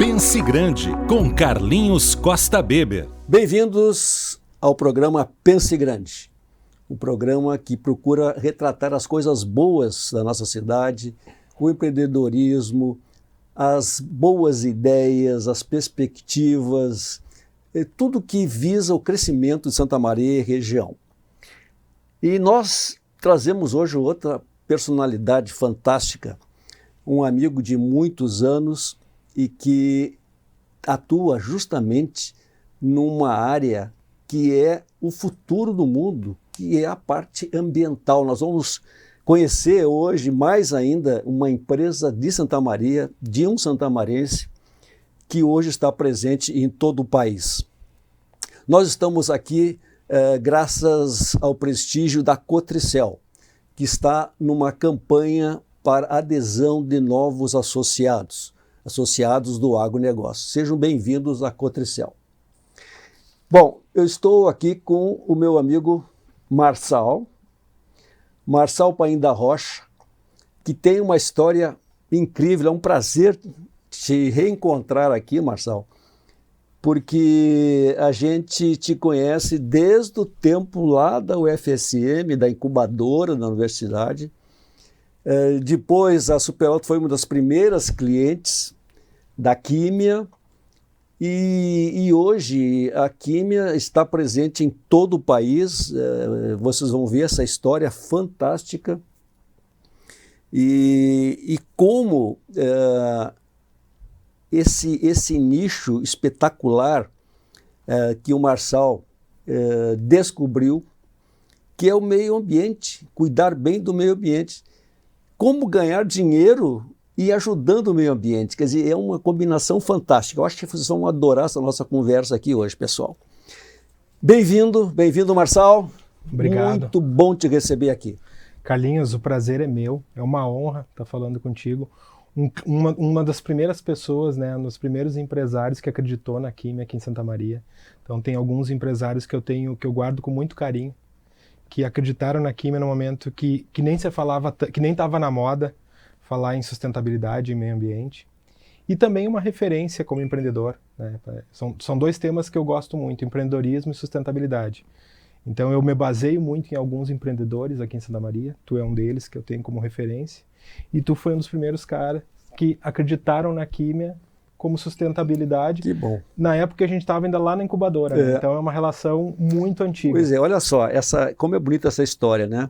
Pense Grande, com Carlinhos Costa Beber. Bem-vindos ao programa Pense Grande, um programa que procura retratar as coisas boas da nossa cidade, o empreendedorismo, as boas ideias, as perspectivas, tudo que visa o crescimento de Santa Maria e região. E nós trazemos hoje outra personalidade fantástica, um amigo de muitos anos e que atua justamente numa área que é o futuro do mundo, que é a parte ambiental. Nós vamos conhecer hoje mais ainda uma empresa de Santa Maria, de um santamarense, que hoje está presente em todo o país. Nós estamos aqui graças ao prestígio da Cotricel, que está numa campanha para adesão de novos associados do agronegócio. Sejam bem-vindos à Cotricel. Bom, eu estou aqui com o meu amigo Marçal Paim da Rocha, que tem uma história incrível. É um prazer te reencontrar aqui, Marçal, porque a gente te conhece desde o tempo lá da UFSM, da incubadora da universidade. Depois, a Superalto foi uma das primeiras clientes da Químia e hoje a Químia está presente em todo o país. Vocês vão ver essa história fantástica e como esse nicho espetacular que o Marçal descobriu, que é o meio ambiente, cuidar bem do meio ambiente. Como ganhar dinheiro e ajudando o meio ambiente. Quer dizer, é uma combinação fantástica. Eu acho que vocês vão adorar essa nossa conversa aqui hoje, pessoal. Bem-vindo, Marçal. Obrigado. Muito bom te receber aqui. Carlinhos, o prazer é meu. É uma honra estar falando contigo. Uma das primeiras pessoas, né, um dos primeiros empresários que acreditou na Químia aqui em Santa Maria. Então tem alguns empresários que eu guardo com muito carinho, que acreditaram na Químia no momento que nem se falava, que nem estava na moda falar em sustentabilidade e meio ambiente. E também uma referência como empreendedor, né? São dois temas que eu gosto muito, empreendedorismo e sustentabilidade. Então eu me baseio muito em alguns empreendedores aqui em Santa Maria, tu é um deles que eu tenho como referência, e tu foi um dos primeiros caras que acreditaram na Químia como sustentabilidade. Que bom. Na época a gente estava ainda lá na incubadora, né? Então é uma relação muito antiga. Pois é, olha só, como é bonita essa história, né?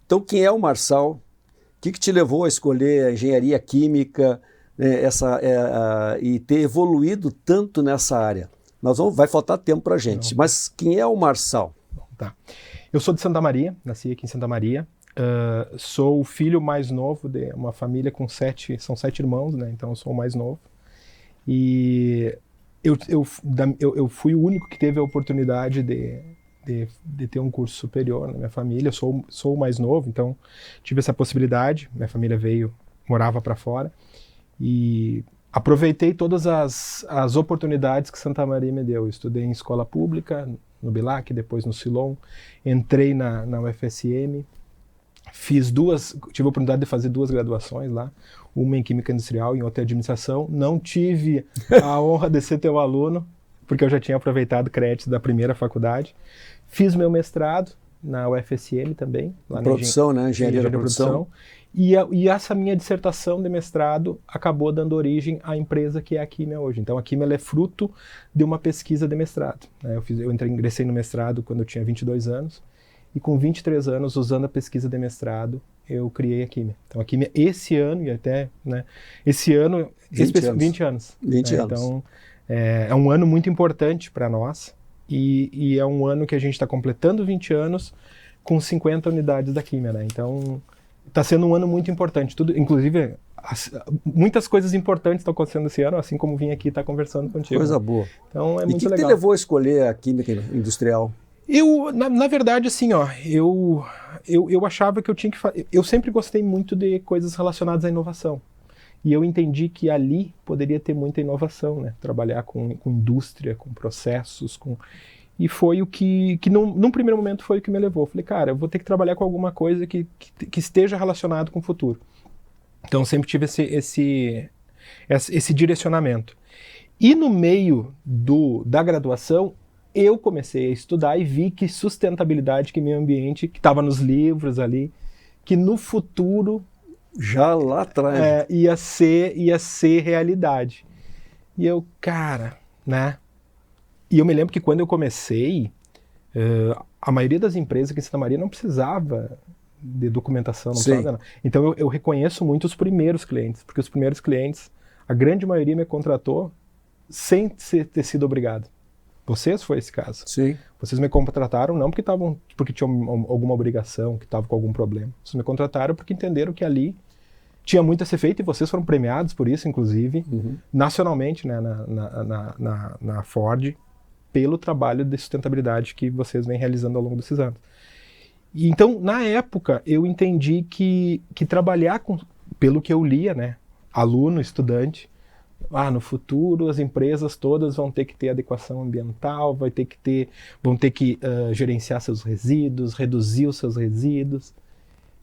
Então quem é o Marçal? O que te levou a escolher a engenharia química e ter evoluído tanto nessa área? Vai faltar tempo para a gente, mas quem é o Marçal? Tá. Eu sou de Santa Maria, nasci aqui em Santa Maria. Sou o filho mais novo de uma família com são 7 irmãos, né? Então eu sou o mais novo. E eu fui o único que teve a oportunidade de ter um curso superior na minha família. Eu sou o mais novo, então tive essa possibilidade. Minha família morava para fora e aproveitei todas as oportunidades que Santa Maria me deu. Eu estudei em escola pública, no Bilac, depois no Silom, entrei na UFSM. Tive a oportunidade de fazer 2 graduações lá, uma em Química Industrial e outra em Administração. Não tive a honra de ser teu aluno, porque eu já tinha aproveitado créditos da primeira faculdade. Fiz meu mestrado na UFSM também. Lá produção, né? Engenharia da produção. E essa minha dissertação de mestrado acabou dando origem à empresa que é a Químia hoje. Então a Químia ela é fruto de uma pesquisa de mestrado, né? Eu ingressei no mestrado quando eu tinha 22 anos. E com 23 anos, usando a pesquisa de mestrado, eu criei a Químia. Então a Químia, esse ano, e até, né, esse ano, 20 anos. 20 anos. Então é um ano muito importante para nós e é um ano que a gente está completando 20 anos com 50 unidades da Químia, né? Então está sendo um ano muito importante. Inclusive, muitas coisas importantes estão acontecendo esse ano, assim como vim aqui estar conversando contigo. Coisa né? boa. Então é muito legal. E o que te levou a escolher a Química Industrial? Na verdade, assim, eu achava que eu tinha que fazer. Eu sempre gostei muito de coisas relacionadas à inovação. E eu entendi que ali poderia ter muita inovação, né? Trabalhar com indústria, com processos, E foi o que num primeiro momento, foi o que me levou. Falei, cara, eu vou ter que trabalhar com alguma coisa que esteja relacionado com o futuro. Então, eu sempre tive esse direcionamento. E no meio da graduação, eu comecei a estudar e vi que sustentabilidade, que meio ambiente, que estava nos livros ali, que no futuro já lá atrás ia ser realidade. E eu, cara, né? E eu me lembro que quando eu comecei, a maioria das empresas aqui em Santa Maria não precisava de documentação, não precisava nada. Então eu reconheço muito os primeiros clientes, porque os primeiros clientes, a grande maioria me contratou sem ter sido obrigado. Vocês foi esse caso. Sim. Vocês me contrataram não porque tinham alguma obrigação, que estavam com algum problema. Vocês me contrataram porque entenderam que ali tinha muito a ser feito e vocês foram premiados por isso, inclusive, nacionalmente, né, na Ford, pelo trabalho de sustentabilidade que vocês vêm realizando ao longo desses anos. E, então, na época, eu entendi que trabalhar pelo que eu lia, né, aluno, estudante, no futuro as empresas todas vão ter que ter adequação ambiental, vão ter que gerenciar seus resíduos, reduzir os seus resíduos.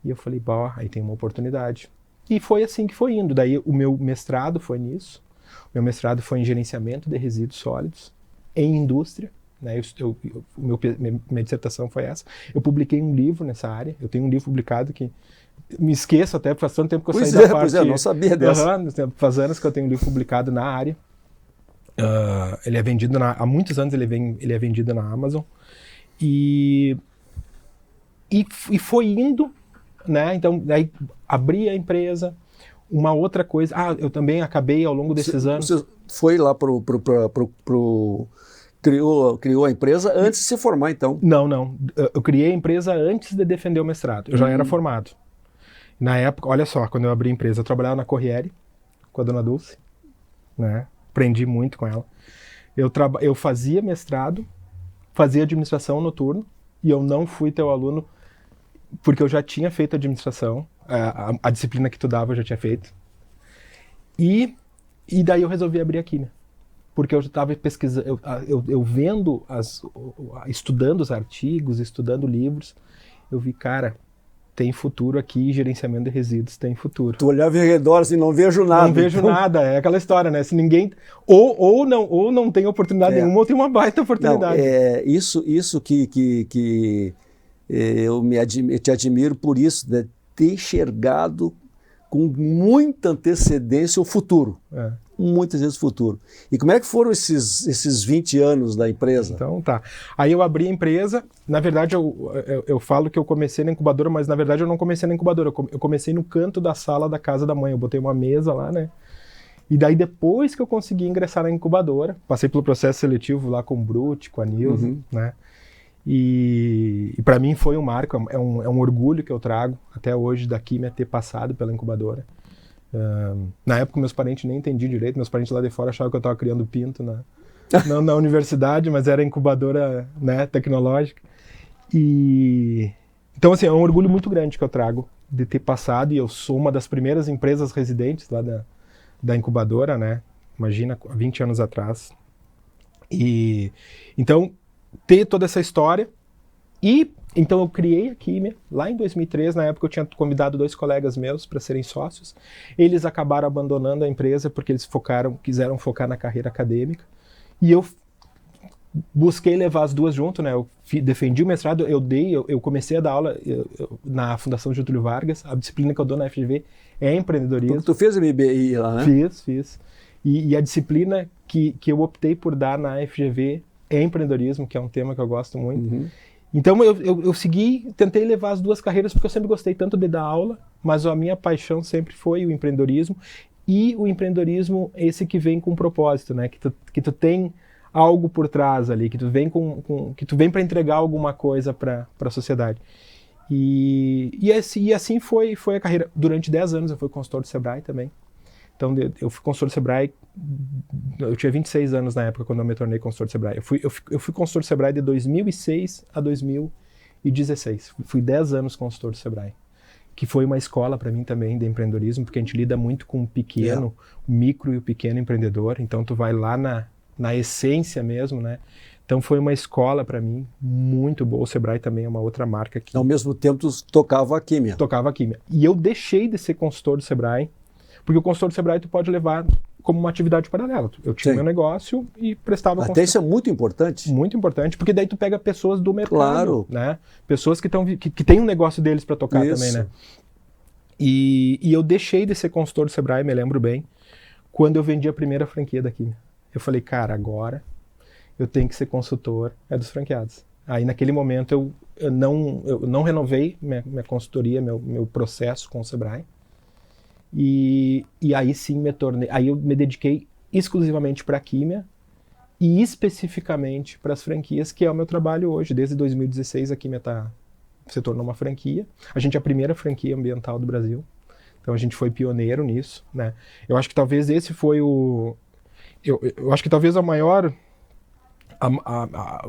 E eu falei, aí tem uma oportunidade. E foi assim que foi indo. Daí o meu mestrado foi nisso. O meu mestrado foi em gerenciamento de resíduos sólidos em indústria. Né? Minha dissertação foi essa. Eu publiquei um livro nessa área. Eu tenho um livro publicado que me esqueço até, faz tanto tempo que eu saí da parte... Pois é, eu não sabia dessa. Faz anos que eu tenho um livro publicado na área. Ele é vendido há muitos anos, ele é vendido na Amazon. E foi indo, né? Então, aí abri a empresa. Uma outra coisa... eu também acabei ao longo desses anos... Você foi lá criou a empresa antes de se formar, então? Não. Eu criei a empresa antes de defender o mestrado. Eu já era formado. Na época, olha só, quando eu abri a empresa, eu trabalhava na Corriere, com a dona Dulce, né? Aprendi muito com ela. Eu fazia mestrado, fazia administração noturno, e eu não fui teu aluno, porque eu já tinha feito administração, a disciplina que tu dava eu já tinha feito. E daí eu resolvi abrir a Químia, porque eu já estava pesquisando, eu vendo, estudando os artigos, estudando livros, eu vi, cara... tem futuro aqui, gerenciamento de resíduos tem futuro. Tu olhava em redor assim, não vejo nada. Não vejo nada, é aquela história, né? Se ninguém... Ou não tem oportunidade nenhuma, ou tem uma baita oportunidade. Não, isso que eu te admiro por isso, né? Ter enxergado com muita antecedência o futuro. Muitas vezes o futuro. E como é que foram esses 20 anos da empresa? Então tá. Aí eu abri a empresa, na verdade eu falo que eu comecei na incubadora, mas na verdade eu não comecei na incubadora, eu comecei no canto da sala da casa da mãe, eu botei uma mesa lá, né? E daí depois que eu consegui ingressar na incubadora, passei pelo processo seletivo lá com o Brut, com a Nilza, né? E para mim foi um marco, é um orgulho que eu trago até hoje da Químia ter passado pela incubadora. Na época meus parentes nem entendiam direito, meus parentes lá de fora achavam que eu estava criando pinto na universidade, mas era incubadora, né, tecnológica. Então assim, é um orgulho muito grande que eu trago de ter passado, e eu sou uma das primeiras empresas residentes lá da incubadora, né, imagina, há 20 anos atrás. E então ter toda essa história, e então eu criei a Químia lá em 2003. Na época eu tinha convidado 2 colegas meus para serem sócios. Eles acabaram abandonando a empresa porque eles quiseram focar na carreira acadêmica, e eu busquei levar as duas junto, né? Eu defendi o mestrado, eu comecei a dar aula na Fundação Getúlio Vargas. A disciplina que eu dou na FGV é empreendedorismo. Tu fez MBA lá, né? Fiz. E a disciplina que eu optei por dar na FGV é empreendedorismo, que é um tema que eu gosto muito. Então eu tentei levar as duas carreiras, porque eu sempre gostei tanto de dar aula, mas a minha paixão sempre foi o empreendedorismo, e o empreendedorismo esse que vem com propósito, né? Que tu tem algo por trás ali, que tu vem para entregar alguma coisa para a sociedade. E assim foi a carreira. Durante 10 anos eu fui consultor do Sebrae também. Então eu fui consultor do Sebrae, eu tinha 26 anos na época quando eu me tornei consultor do Sebrae. Eu fui consultor do Sebrae de 2006 a 2016. Fui 10 anos consultor do Sebrae, que foi uma escola para mim também de empreendedorismo, porque a gente lida muito com o pequeno, o micro e o pequeno empreendedor. Então tu vai lá na essência mesmo, né? Então foi uma escola para mim muito boa. O Sebrae também é uma outra marca que... Ao mesmo tempo tu tocava a Químia. Tocava a Químia. E eu deixei de ser consultor do Sebrae Porque o consultor do Sebrae tu pode levar como uma atividade paralela. Eu tinha meu negócio e prestava Até isso é muito importante. Muito importante, porque daí tu pega pessoas do mercado, claro, né? Pessoas que têm um negócio deles para tocar isso. também, né? E eu deixei de ser consultor do Sebrae, me lembro bem, quando eu vendi a primeira franquia daqui. Eu falei, cara, agora eu tenho que ser consultor dos franqueados. Aí naquele momento eu não renovei minha consultoria, meu processo com o Sebrae. E aí sim aí eu me dediquei exclusivamente para a Químia e especificamente para as franquias, que é o meu trabalho hoje. Desde 2016 a Químia se tornou uma franquia. A gente é a primeira franquia ambiental do Brasil, então a gente foi pioneiro nisso, né? Eu acho que talvez esse foi eu acho que talvez a maior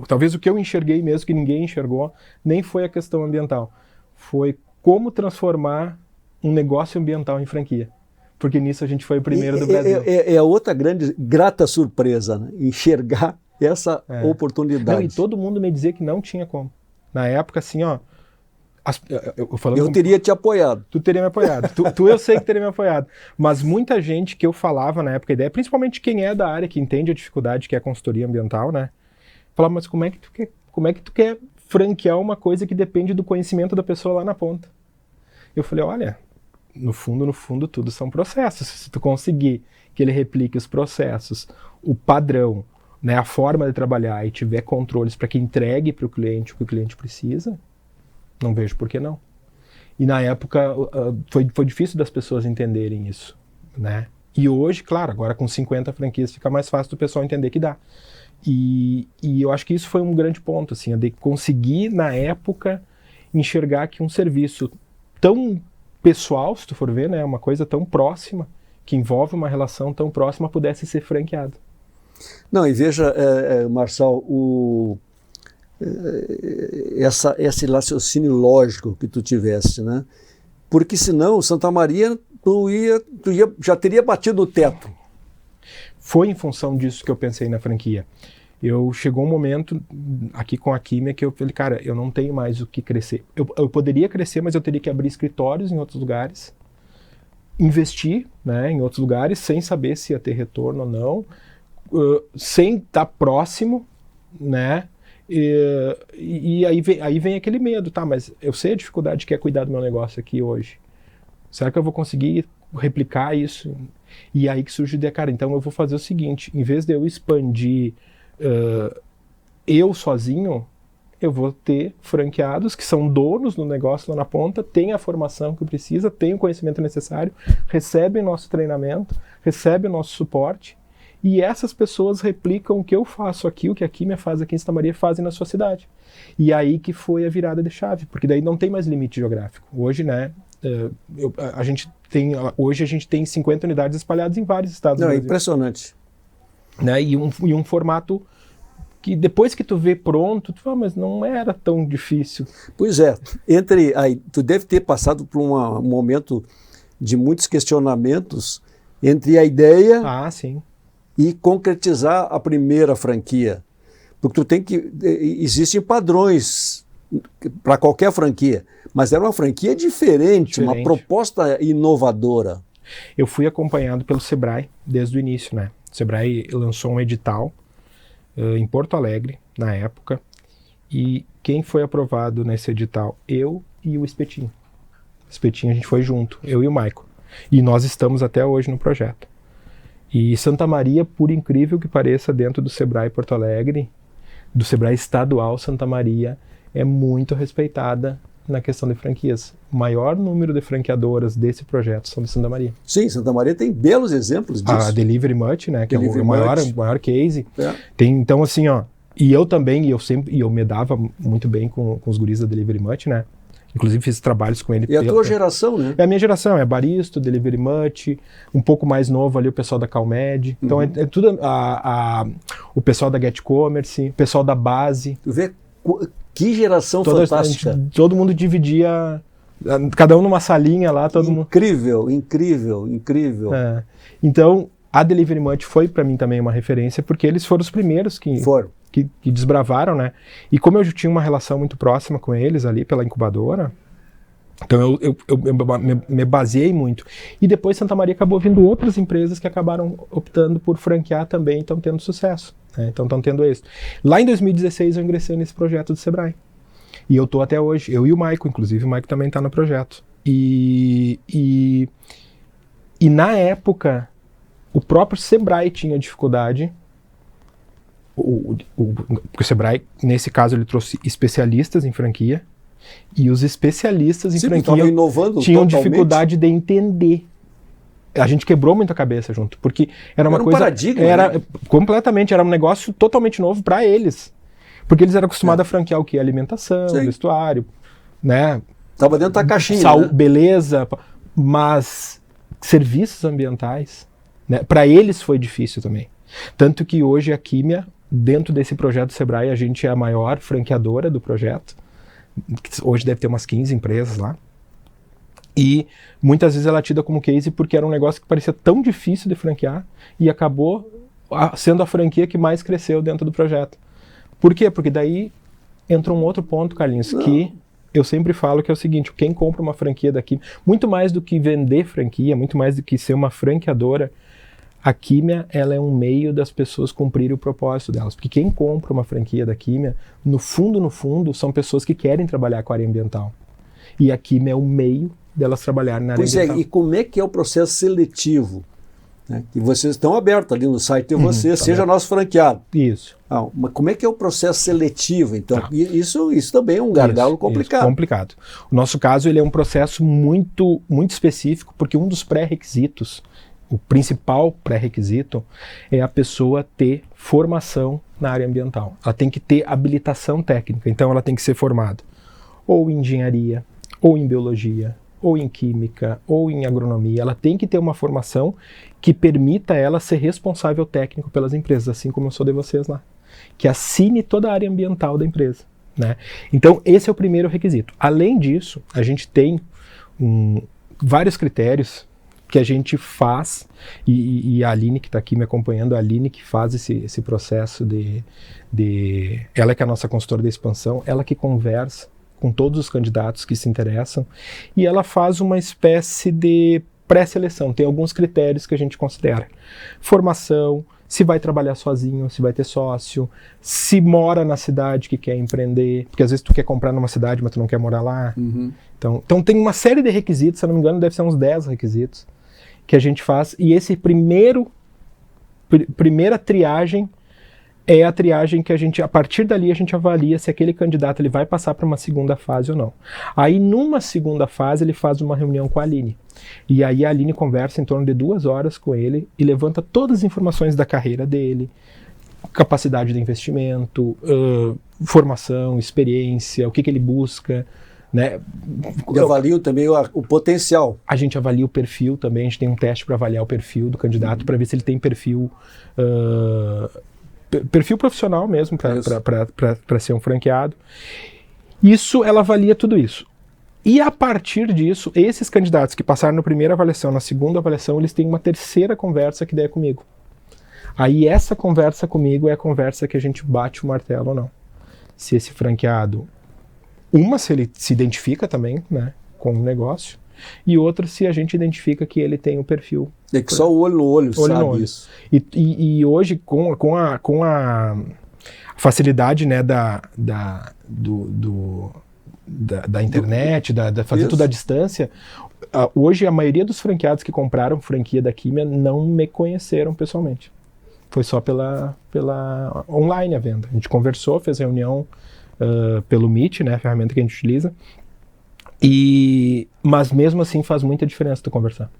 talvez o que eu enxerguei mesmo, que ninguém enxergou, nem foi a questão ambiental, foi como transformar um negócio ambiental em franquia. Porque nisso a gente foi o primeiro do Brasil. É outra grata surpresa, né? Enxergar essa oportunidade. Não, e todo mundo me dizia que não tinha como. Na época, assim, ó... Eu teria te apoiado. Tu teria me apoiado. Eu sei que teria me apoiado. Mas muita gente que eu falava na época, ideia, principalmente quem é da área, que entende a dificuldade que é a consultoria ambiental, né? Falava, mas como é que tu quer franquear uma coisa que depende do conhecimento da pessoa lá na ponta? Eu falei, olha... No fundo, tudo são processos. Se tu conseguir que ele replique os processos, o padrão, né, a forma de trabalhar e tiver controles para que entregue para o cliente o que o cliente precisa, não vejo por que não. E na época foi difícil das pessoas entenderem isso, né? E hoje, claro, agora com 50 franquias fica mais fácil do pessoal entender que dá. E eu acho que isso foi um grande ponto, assim, de conseguir, na época, enxergar que um serviço tão pessoal, se tu for ver, né, uma coisa tão próxima, que envolve uma relação tão próxima, pudesse ser franqueado. Não, e veja, Marçal, esse raciocínio lógico que tu tivesse, né? Porque senão, Santa Maria, já teria batido o teto. Foi em função disso que eu pensei na franquia. Chegou um momento aqui com a Químia que eu falei, cara, eu não tenho mais o que crescer. Eu poderia crescer, mas eu teria que abrir escritórios em outros lugares, investir, né, em outros lugares, sem saber se ia ter retorno ou não, sem estar próximo, né? E aí vem aquele medo, tá? Mas eu sei a dificuldade que é cuidar do meu negócio aqui hoje. Será que eu vou conseguir replicar isso? E aí que surge a ideia, cara, então eu vou fazer o seguinte, em vez de eu expandir eu sozinho, eu vou ter franqueados que são donos do negócio lá na ponta, têm a formação que precisa, têm o conhecimento necessário, recebem nosso treinamento, recebem o nosso suporte, e essas pessoas replicam o que eu faço aqui, o que a Químia faz aqui em Santa Maria, fazem na sua cidade. E aí que foi a virada de chave, porque daí não tem mais limite geográfico. Hoje, né, hoje a gente tem 50 unidades espalhadas em vários estados do Brasil. É impressionante. Né? E um formato que depois que tu vê pronto, tu fala, mas não era tão difícil. Pois é, tu deve ter passado por um momento de muitos questionamentos entre a ideia sim. e concretizar a primeira franquia. Porque existem padrões para qualquer franquia, mas era uma franquia diferente, uma proposta inovadora. Eu fui acompanhado pelo Sebrae desde o início, né? O Sebrae lançou um edital em Porto Alegre, na época, e quem foi aprovado nesse edital? Eu e o Espetinho. O Espetinho a gente foi junto, eu e o Maico. E nós estamos até hoje no projeto. E Santa Maria, por incrível que pareça, dentro do Sebrae Porto Alegre, do Sebrae Estadual Santa Maria, é muito respeitada na questão de franquias. O maior número de franqueadoras desse projeto são de Santa Maria. Sim, Santa Maria tem belos exemplos disso. A Delivery Much, né, que é o maior case. É. Então, assim, ó, e eu também, eu me dava muito bem com os guris da Delivery Much, né? Inclusive fiz trabalhos com ele. E a tua geração, né? É a minha geração, é Baristo, Delivery Much, um pouco mais novo ali o pessoal da Calmed. Então é tudo o pessoal da Get Commerce, o pessoal da Base. Tu vê que geração fantástica. Todo mundo dividia, cada um numa salinha lá. Incrível. É. Então a Delivery Much foi para mim também uma referência, porque eles foram os primeiros que desbravaram, né? E como eu já tinha uma relação muito próxima com eles ali pela incubadora, Então eu me baseei muito. E depois Santa Maria acabou vindo outras empresas que acabaram optando por franquear também e estão tendo sucesso, né? Então estão tendo êxito. Lá em 2016 eu ingressei nesse projeto do Sebrae. E eu estou até hoje, eu e o Maico, inclusive o Maico também está no projeto. E na época, o próprio Sebrae tinha dificuldade, porque o Sebrae, nesse caso, ele trouxe especialistas em franquia, e os especialistas em franquia tinham dificuldade de entender. A gente quebrou muita cabeça junto, porque era uma coisa... paradigma, né? Completamente, era um negócio totalmente novo para eles. Porque eles eram acostumados a franquear o quê? Alimentação, vestuário, né? Tava dentro da caixinha, né? Beleza, mas serviços ambientais, né? Para eles foi difícil também. Tanto que hoje a Químia, dentro desse projeto do Sebrae, a gente é a maior franqueadora do projeto. Hoje deve ter umas 15 empresas lá. E muitas vezes ela é tida como case porque era um negócio que parecia tão difícil de franquear e acabou sendo a franquia que mais cresceu dentro do projeto. Por quê? Porque daí entra um outro ponto, Carlinhos, que eu sempre falo que é o seguinte: quem compra uma franquia daqui, muito mais do que vender franquia, muito mais do que ser uma franqueadora, a Químia, ela é um meio das pessoas cumprirem o propósito delas. Porque quem compra uma franquia da Químia, no fundo, são pessoas que querem trabalhar com a área ambiental. E a Químia é um meio delas trabalharem na área ambiental. Pois é, e como é que é o processo seletivo? Né? Que vocês estão abertos ali no site de vocês, seja nosso franqueado. Isso. Mas como é que é o processo seletivo, então? Isso também é um gargalo complicado. Isso, complicado. O nosso caso, ele é um processo muito, muito específico, porque um dos pré-requisitos, o principal pré-requisito, é a pessoa ter formação na área ambiental. Ela tem que ter habilitação técnica, então ela tem que ser formada ou em engenharia, ou em biologia, ou em química, ou em agronomia. Ela tem que ter uma formação que permita ela ser responsável técnico pelas empresas, assim como eu sou de vocês lá. Que assine toda a área ambiental da empresa, né? Então, esse é o primeiro requisito. Além disso, a gente tem vários critérios que a gente faz, e a Aline que está aqui me acompanhando, a Aline que faz esse processo ela que é a nossa consultora de expansão, ela que conversa com todos os candidatos que se interessam, e ela faz uma espécie de pré-seleção. Tem alguns critérios que a gente considera: formação, se vai trabalhar sozinho, se vai ter sócio, se mora na cidade que quer empreender, porque às vezes tu quer comprar numa cidade, mas tu não quer morar lá. Então tem uma série de requisitos, se eu não me engano deve ser uns 10 requisitos que a gente faz, e esse primeira triagem é a triagem que a partir dali a gente avalia se aquele candidato ele vai passar para uma segunda fase ou não. Aí numa segunda fase ele faz uma reunião com a Aline. E aí a Aline conversa em torno de 2 horas com ele e levanta todas as informações da carreira dele, capacidade de investimento, formação, experiência, o que ele busca, né? E avalia também o potencial. A gente avalia o perfil também, a gente tem um teste para avaliar o perfil do candidato, para ver se ele tem perfil profissional mesmo, para ser um franqueado. Isso, ela avalia tudo isso. E a partir disso, esses candidatos que passaram na primeira avaliação, na segunda avaliação, eles têm uma terceira conversa que daí é comigo. Aí essa conversa comigo é a conversa que a gente bate o martelo ou não. Se esse franqueado, se ele se identifica também, né, com o negócio, e outra se a gente identifica que ele tem um perfil. É que só o olho no olho sabe isso. E hoje, com a facilidade, né, da internet, da fazer tudo à distância, hoje a maioria dos franqueados que compraram franquia da Químia não me conheceram pessoalmente. Foi só pela online a venda. A gente conversou, fez reunião pelo Meet, né, a ferramenta que a gente utiliza. Mas mesmo assim faz muita diferença tu conversar.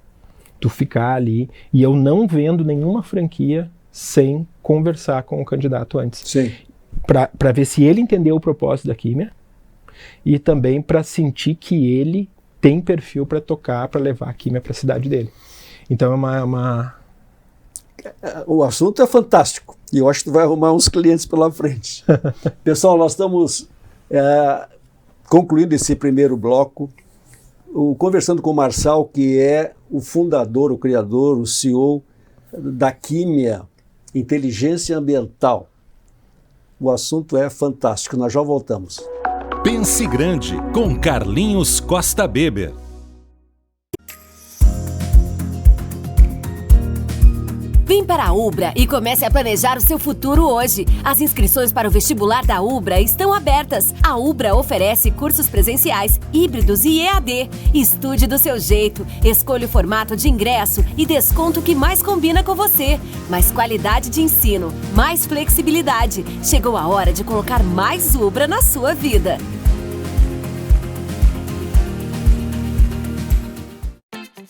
Tu ficar ali, e eu não vendo nenhuma franquia sem conversar com o candidato antes. Sim. Para ver se ele entendeu o propósito da Químia e também para sentir que ele tem perfil para tocar, para levar a Químia para a cidade dele. Então O assunto é fantástico e eu acho que tu vai arrumar uns clientes pela frente. Pessoal, nós estamos concluindo esse primeiro bloco, conversando com o Marçal, que é o fundador, o criador, o CEO da Químia, Inteligência Ambiental. O assunto é fantástico, nós já voltamos. Pense Grande, com Carlinhos Costa Beber. Vem para a Ubra e comece a planejar o seu futuro hoje. As inscrições para o vestibular da Ubra estão abertas. A Ubra oferece cursos presenciais, híbridos e EAD. Estude do seu jeito, escolha o formato de ingresso e desconto que mais combina com você. Mais qualidade de ensino, mais flexibilidade. Chegou a hora de colocar mais Ubra na sua vida.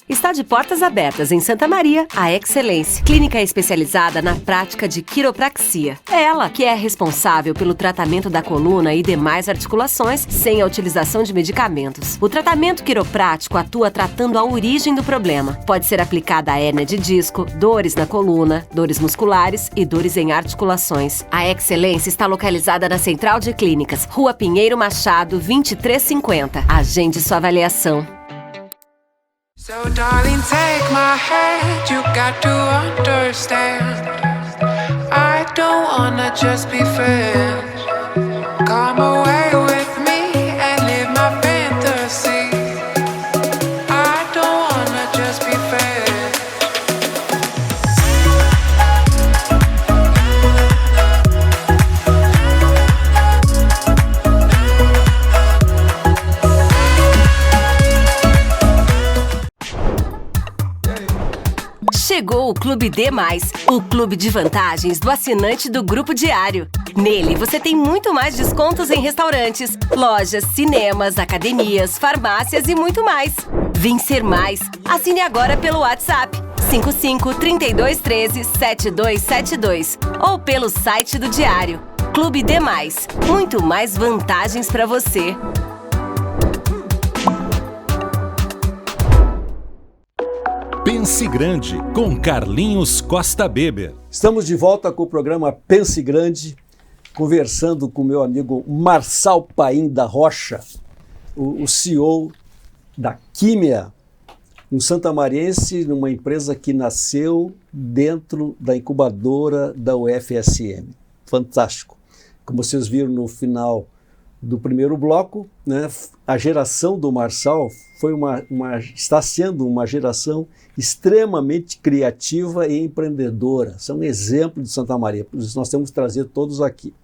Está de portas abertas em Santa Maria, a Excelência, clínica especializada na prática de quiropraxia. É ela que é responsável pelo tratamento da coluna e demais articulações sem a utilização de medicamentos. O tratamento quiroprático atua tratando a origem do problema. Pode ser aplicada a hérnia de disco, dores na coluna, dores musculares e dores em articulações. A Excelência está localizada na Central de Clínicas, Rua Pinheiro Machado, 2350. Agende sua avaliação. So darling, take my hand, you got to understand, I don't wanna just be friends. Come away with me and live my fantasy, I don't wanna just be friends. Chegou o Clube D+, o clube de vantagens do assinante do Grupo Diário. Nele, você tem muito mais descontos em restaurantes, lojas, cinemas, academias, farmácias e muito mais. Vem ser mais. Assine agora pelo WhatsApp 55-3213-7272 ou pelo site do Diário. Clube D+, muito mais vantagens para você. Pense Grande, com Carlinhos Costa Beber. Estamos de volta com o programa Pense Grande, conversando com meu amigo Marçal Paim da Rocha, o CEO da Químia, um santamariense, numa empresa que nasceu dentro da incubadora da UFSM. Fantástico. Como vocês viram no final do primeiro bloco, né, a geração do Marçal está sendo uma geração extremamente criativa e empreendedora. São um exemplo de Santa Maria, por isso nós temos que trazer todos aqui.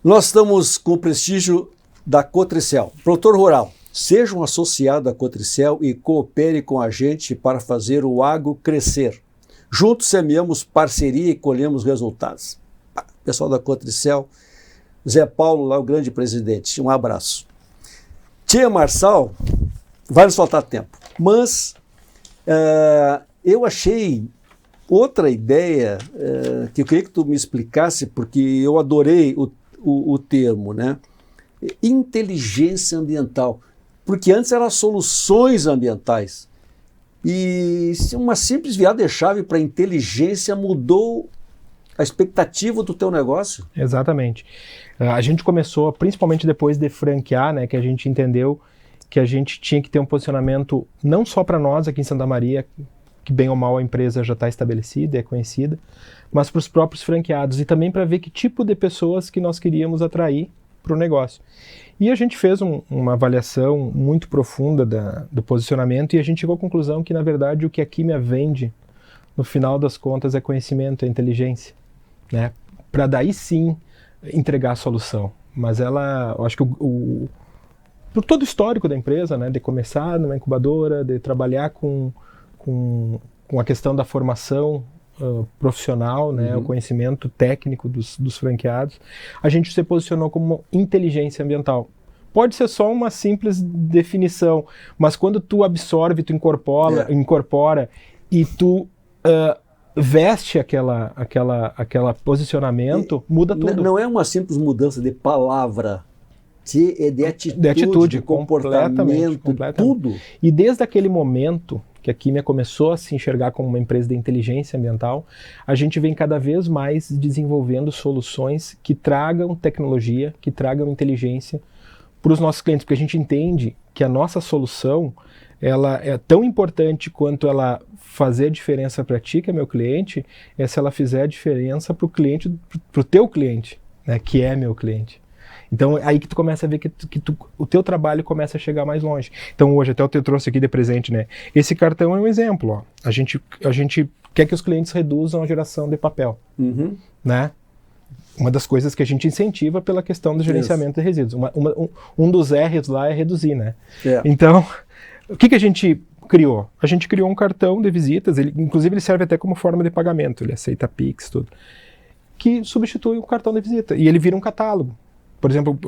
Nós estamos com o prestígio da Cotricel. Produtor rural, seja um associado à Cotricel e coopere com a gente para fazer o agro crescer. Juntos semeamos parceria e colhemos resultados. Pessoal da Cotricel, Zé Paulo, lá o grande presidente, um abraço. Tia Marçal, vai nos faltar tempo, mas eu achei outra ideia que eu queria que tu me explicasse, porque eu adorei o termo, né? Inteligência ambiental, porque antes eram soluções ambientais, e uma simples virada de chave para inteligência mudou a expectativa do teu negócio. Exatamente. A gente começou, principalmente depois de franquear, né, que a gente entendeu que a gente tinha que ter um posicionamento não só para nós aqui em Santa Maria, que bem ou mal a empresa já está estabelecida, é conhecida, mas para os próprios franqueados e também para ver que tipo de pessoas que nós queríamos atrair para o negócio. E a gente fez uma avaliação muito profunda do posicionamento e a gente chegou à conclusão que, na verdade, o que a Químia vende, no final das contas, é conhecimento, é inteligência, né? Para daí sim entregar a solução. Mas ela, eu acho que por todo o histórico da empresa, né, de começar numa incubadora, de trabalhar com a questão da formação profissional, né, o conhecimento técnico dos franqueados, a gente se posicionou como inteligência ambiental. Pode ser só uma simples definição, mas quando tu absorve, tu incorpora e tu veste aquela posicionamento, muda tudo. Não é uma simples mudança de palavra, de atitude, de comportamento, completamente. Tudo. E desde aquele momento que a Químia começou a se enxergar como uma empresa de inteligência ambiental, a gente vem cada vez mais desenvolvendo soluções que tragam tecnologia, que tragam inteligência para os nossos clientes, porque a gente entende que a nossa solução ela é tão importante quanto ela fazer a diferença para ti, que é meu cliente, se ela fizer a diferença para o cliente, para o teu cliente, né, que é meu cliente. Então, aí que tu começa a ver que o teu trabalho começa a chegar mais longe. Então, hoje, até eu te trouxe aqui de presente, né? Esse cartão é um exemplo, ó. A gente quer que os clientes reduzam a geração de papel, né? Uma das coisas que a gente incentiva pela questão do gerenciamento de resíduos. Um dos R's lá é reduzir, né? Então, o que a gente criou? A gente criou um cartão de visitas, inclusive ele serve até como forma de pagamento, ele aceita Pix, tudo, que substitui o cartão de visita, e ele vira um catálogo. Por exemplo,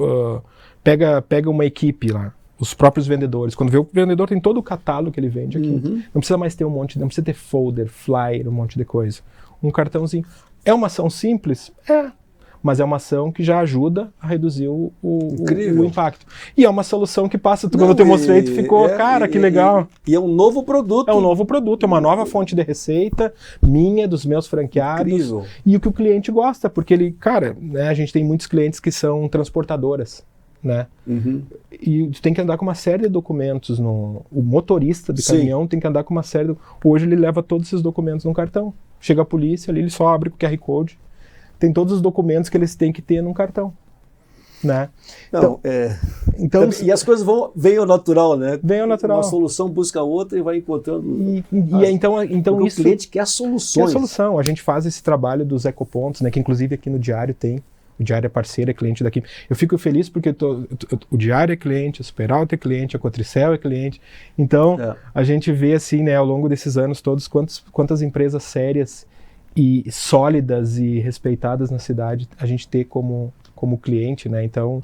pega uma equipe lá, os próprios vendedores, quando vê o vendedor tem todo o catálogo que ele vende aqui, não precisa mais ter não precisa ter folder, flyer, um monte de coisa. Um cartãozinho. É uma ação simples? Mas é uma ação que já ajuda a reduzir o impacto. E é uma solução que passa, quando eu te mostrei, tu ficou, que legal. E é um novo produto. É um novo produto, é uma nova fonte de receita minha, dos meus franqueados. Incrível. E o que o cliente gosta, porque ele, né, a gente tem muitos clientes que são transportadoras, né? E tu tem que andar com uma série de documentos, o motorista de caminhão tem que andar com uma série hoje ele leva todos esses documentos no cartão. Chega a polícia ali, ele só abre com o QR Code. Tem todos os documentos que eles têm que ter num cartão, né? Então, e as coisas vêm ao natural, né? Vem ao natural. Uma solução busca outra e vai encontrando. Então isso, o cliente quer soluções. Quer solução. A gente faz esse trabalho dos ecopontos, né? Que inclusive aqui no Diário tem. O Diário é parceiro, é cliente daqui. Eu fico feliz porque o Diário é cliente, a Superalta é cliente, a Cotricel é cliente. Então, a gente vê assim, né? Ao longo desses anos todos, quantas empresas sérias e sólidas e respeitadas na cidade a gente ter como cliente, né? Então,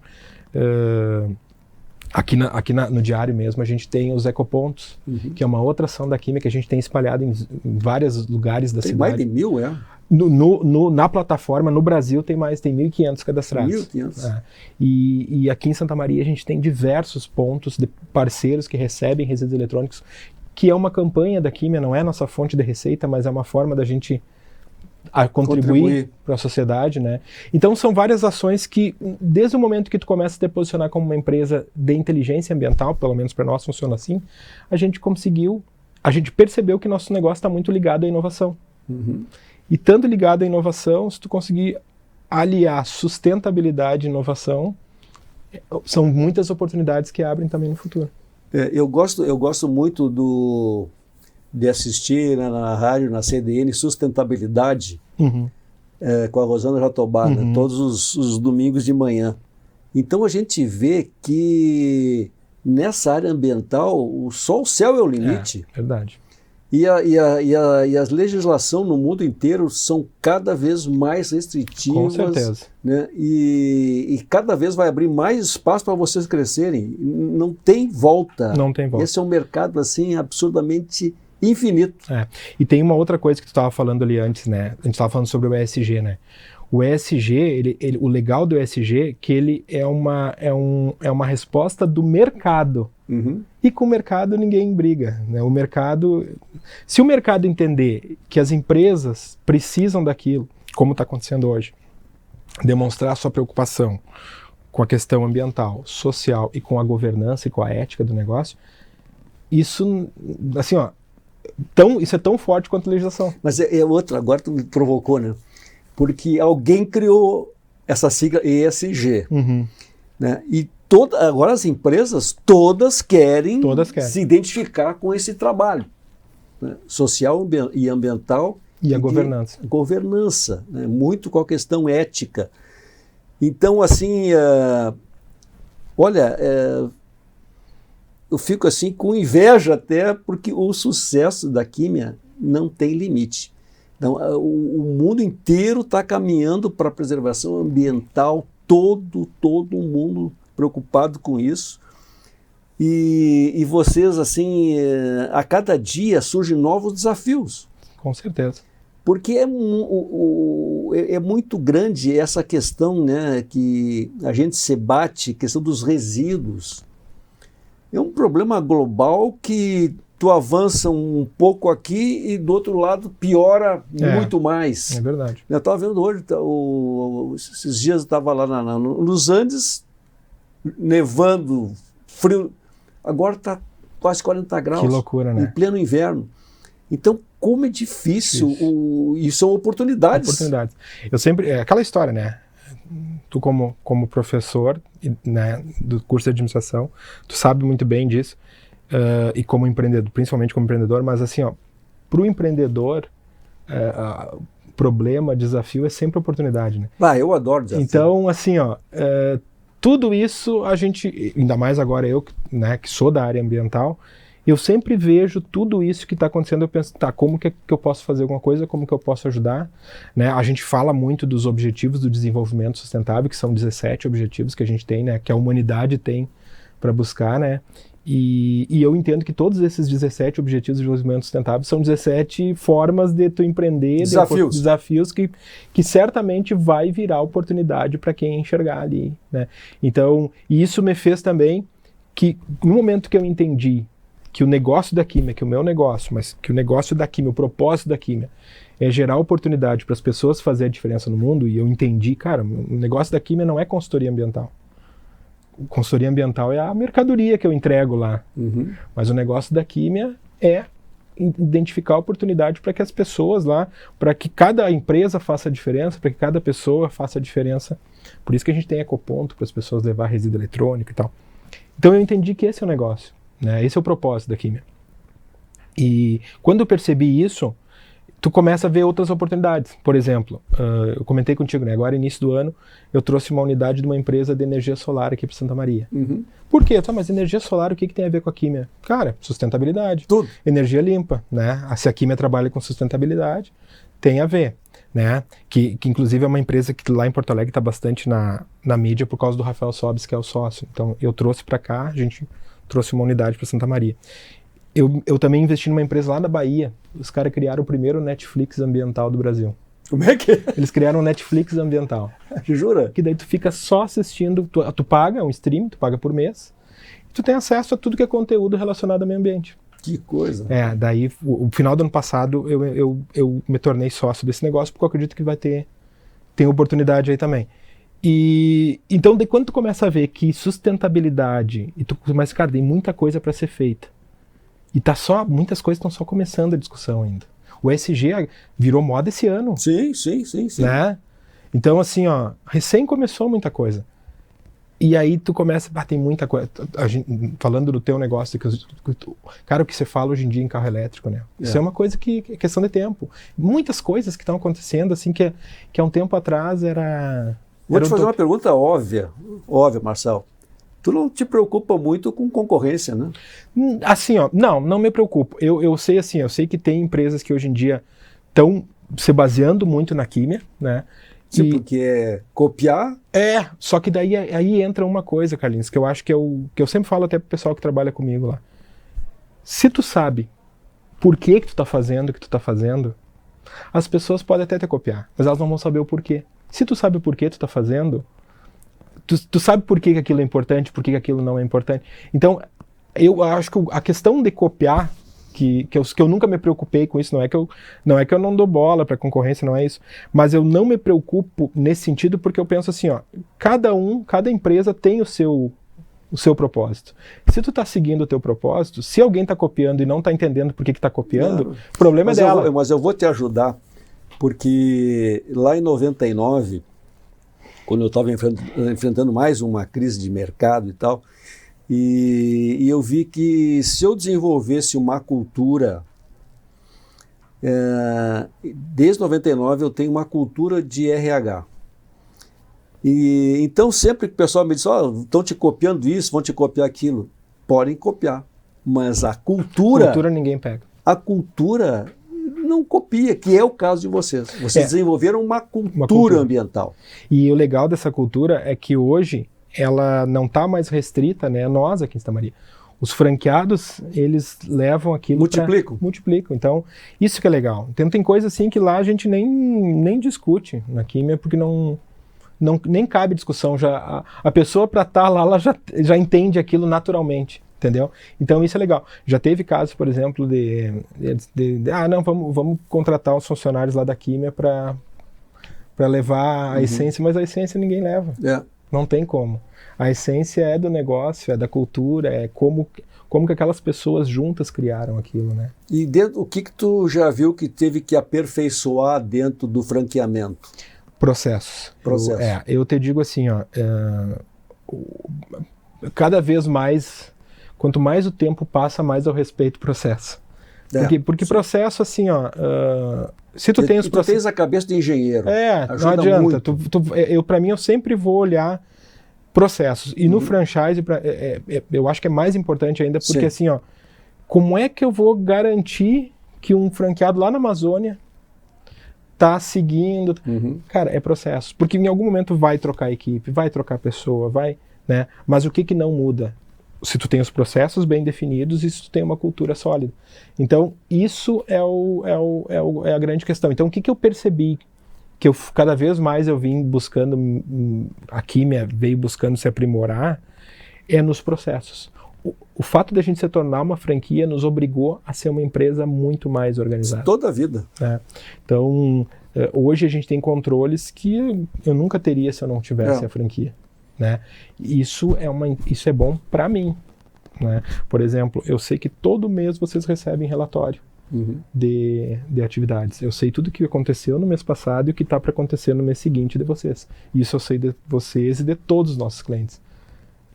aqui no Diário mesmo a gente tem os ecopontos, que é uma outra ação da Química que a gente tem espalhado em vários lugares da cidade. Tem mais de 1000, na plataforma, no Brasil, tem 1.500 cadastrados. 1.500. E aqui em Santa Maria a gente tem diversos pontos de parceiros que recebem resíduos eletrônicos, que é uma campanha da Química, não é nossa fonte de receita, mas é uma forma da gente contribuir para a sociedade, né? Então são várias ações que, desde o momento que tu começa a te posicionar como uma empresa de inteligência ambiental, pelo menos para nós funciona assim, a gente percebeu que nosso negócio está muito ligado à inovação. E estando ligado à inovação, se tu conseguir aliar sustentabilidade e inovação, são muitas oportunidades que abrem também no futuro. Eu gosto muito de assistir, né, na rádio, na CDN, Sustentabilidade, com a Rosana Jatobá, né, todos os domingos de manhã. Então a gente vê que nessa área ambiental só o céu é o limite. Verdade. E a legislação no mundo inteiro são cada vez mais restritivas. Com certeza. Né? E cada vez vai abrir mais espaço para vocês crescerem. Não tem volta. Não tem volta. Esse é um mercado assim absurdamente infinito. E tem uma outra coisa que tu estava falando ali antes, né? A gente estava falando sobre o ESG, né? O ESG, o legal do ESG é que ele é uma resposta do mercado. E com o mercado ninguém briga, né? Se o mercado entender que as empresas precisam daquilo, como está acontecendo hoje, demonstrar sua preocupação com a questão ambiental, social e com a governança e com a ética do negócio, isso, assim, isso é tão forte quanto a legislação. Mas é outro, agora tu me provocou, né? Porque alguém criou essa sigla ESG, né? E agora as empresas todas querem se identificar com esse trabalho, né? Social e ambiental. E a governança. Governança, né? Muito com a questão ética. Então, assim, eu fico assim com inveja até, porque o sucesso da Química não tem limite. Então, o mundo inteiro está caminhando para a preservação ambiental, todo mundo preocupado com isso. E vocês, assim, a cada dia surgem novos desafios. Com certeza. Porque é muito grande essa questão, né, que a gente se bate, questão dos resíduos. É um problema global que tu avança um pouco aqui e do outro lado piora muito mais. É verdade. Eu estava vendo hoje, esses dias eu estava lá nos Andes, nevando, frio, agora está quase 40 graus. Que loucura, né? Em pleno inverno. Então, como é difícil. E são oportunidades. Eu sempre, aquela história, né? tu como professor, né, do curso de administração, tu sabe muito bem disso, e como empreendedor, principalmente como empreendedor, mas assim, ó, pro empreendedor, problema, desafio é sempre oportunidade, né? Eu adoro desafio. Então, assim, ó, tudo isso a gente, ainda mais agora eu, né, que sou da área ambiental, eu sempre vejo tudo isso que está acontecendo, eu penso, tá, como que eu posso fazer alguma coisa, como que eu posso ajudar, né? A gente fala muito dos objetivos do desenvolvimento sustentável, que são 17 objetivos que a gente tem, né, que a humanidade tem para buscar, né? E eu entendo que todos esses 17 objetivos de desenvolvimento sustentável são 17 formas de tu empreender, desafios que certamente vai virar oportunidade para quem enxergar ali, né? Então, isso me fez também que, no momento que eu entendi que o negócio da Químia, que o meu negócio, mas que o negócio da Químia, o propósito da Químia é gerar oportunidade para as pessoas fazerem a diferença no mundo, e eu entendi, cara, o negócio da Químia não é consultoria ambiental. Consultoria ambiental é a mercadoria que eu entrego lá. Uhum. Mas o negócio da Químia é identificar a oportunidade para que as pessoas lá, para que cada empresa faça a diferença, para que cada pessoa faça a diferença. Por isso que a gente tem ecoponto para as pessoas levar resíduo eletrônico e tal. Então eu entendi que esse é o negócio, né? Esse é o propósito da Químia. E quando eu percebi isso, tu começa a ver outras oportunidades. Por exemplo, eu comentei contigo, né? Agora, início do ano, eu trouxe uma unidade de uma empresa de energia solar aqui para Santa Maria. Uhum. Por quê? Mas energia solar, o que tem a ver com a Químia? Cara, sustentabilidade. Tudo. Energia limpa, né? Se a Químia trabalha com sustentabilidade, tem a ver, né? Que inclusive é uma empresa que lá em Porto Alegre está bastante na mídia por causa do Rafael Sobes, que é o sócio. Então, eu trouxe para cá, a gente trouxe uma unidade para Santa Maria. Eu também investi numa empresa lá na Bahia. Os caras criaram o primeiro Netflix ambiental do Brasil. Como é que é? Eles criaram um Netflix ambiental. Jura? Que daí tu fica só assistindo, tu paga um stream, tu paga por mês, e tu tem acesso a tudo que é conteúdo relacionado ao meio ambiente. Que coisa. Daí, o final do ano passado, eu me tornei sócio desse negócio, porque eu acredito que tem oportunidade aí também. E então, quando tu começa a ver que sustentabilidade, e tu começa, cara, tem muita coisa para ser feita, e muitas coisas estão só começando a discussão ainda. O ESG virou moda esse ano. Sim. Né? Então, assim, ó, recém começou muita coisa. E aí tu começa, tem muita coisa. Falando do teu negócio, cara, o que você fala hoje em dia em carro elétrico, né? Isso é uma coisa que é questão de tempo. Muitas coisas que estão acontecendo, assim, que há um tempo atrás era... Vou te fazer uma pergunta óbvia, Marcelo. Tu não te preocupa muito com concorrência, né? Assim, ó, não me preocupo. Eu sei assim, eu sei que tem empresas que hoje em dia estão se baseando muito na Químia, né? Sim, porque é copiar. Só que daí aí entra uma coisa, Carlinhos, que eu acho que eu sempre falo até pro pessoal que trabalha comigo lá. Se tu sabe por que tu tá fazendo o que tu tá fazendo, as pessoas podem até te copiar, mas elas não vão saber o porquê. Se tu sabe o porquê tu tá fazendo, tu sabe por que aquilo é importante, por que aquilo não é importante. Então, eu acho que a questão de copiar, que eu nunca me preocupei com isso, não é que eu não dou bola para concorrência, não é isso, mas eu não me preocupo nesse sentido porque eu penso assim, ó, cada empresa tem o seu propósito. Se tu tá seguindo o teu propósito, se alguém tá copiando e não tá entendendo por que tá copiando, o problema é dela. Mas eu vou te ajudar, porque lá em 99, quando eu estava enfrentando mais uma crise de mercado e tal, e eu vi que se eu desenvolvesse uma cultura, desde 99 eu tenho uma cultura de RH. E então sempre que o pessoal me diz, estão te copiando isso, vão te copiar aquilo, podem copiar, mas a cultura ninguém pega. A cultura não copia, que é o caso de vocês. Vocês desenvolveram uma cultura ambiental. E o legal dessa cultura é que hoje ela não está mais restrita, né? Nós aqui em Santa Maria. Os franqueados, eles levam aquilo multiplicam. Então, isso que é legal. Então, tem coisa assim que lá a gente nem discute na Químia, porque nem cabe discussão. A pessoa para estar lá, ela já entende aquilo naturalmente. Entendeu? Então isso é legal. Já teve casos, por exemplo, vamos contratar os funcionários lá da Químia para levar a essência, mas a essência ninguém leva. Não tem como. A essência é do negócio, é da cultura, é como que aquelas pessoas juntas criaram aquilo, né? E o que tu já viu que teve que aperfeiçoar dentro do franqueamento? Processos. Processo. Eu te digo assim, ó, cada vez mais, quanto mais o tempo passa, mais eu respeito o processo. Porque processo, assim, ó, se tu tem os processos... Tu tens a cabeça de engenheiro. Não adianta. Para mim, eu sempre vou olhar processos. E no franchise, eu acho que é mais importante ainda, porque assim, ó, como é que eu vou garantir que um franqueado lá na Amazônia tá seguindo? Cara, é processo. Porque em algum momento vai trocar equipe, vai trocar pessoa, né? Mas o que não muda? Se tu tem os processos bem definidos e se tu tem uma cultura sólida. Então, isso é a grande questão. Então, o que eu percebi? Que cada vez mais eu vim buscando, a Químia veio buscando se aprimorar, é nos processos. O fato de a gente se tornar uma franquia nos obrigou a ser uma empresa muito mais organizada. Toda a vida. Então, hoje a gente tem controles que eu nunca teria se eu não tivesse a franquia. Né? Isso é bom para mim. Né? Por exemplo, eu sei que todo mês vocês recebem relatório de atividades. Eu sei tudo o que aconteceu no mês passado e o que está para acontecer no mês seguinte de vocês. Isso eu sei de vocês e de todos os nossos clientes.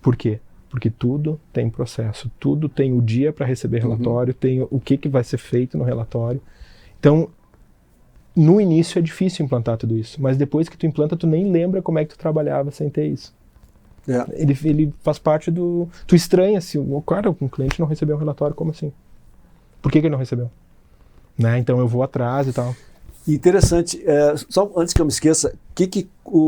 Por quê? Porque tudo tem processo, tudo tem o dia para receber relatório, tem o que vai ser feito no relatório. Então, no início é difícil implantar tudo isso, mas depois que tu implanta, tu nem lembra como é que tu trabalhava sem ter isso. Ele faz parte do... Tu estranha se o cliente não recebeu um relatório, como assim? Por que ele não recebeu? Né? Então eu vou atrás e tal. Interessante, só antes que eu me esqueça,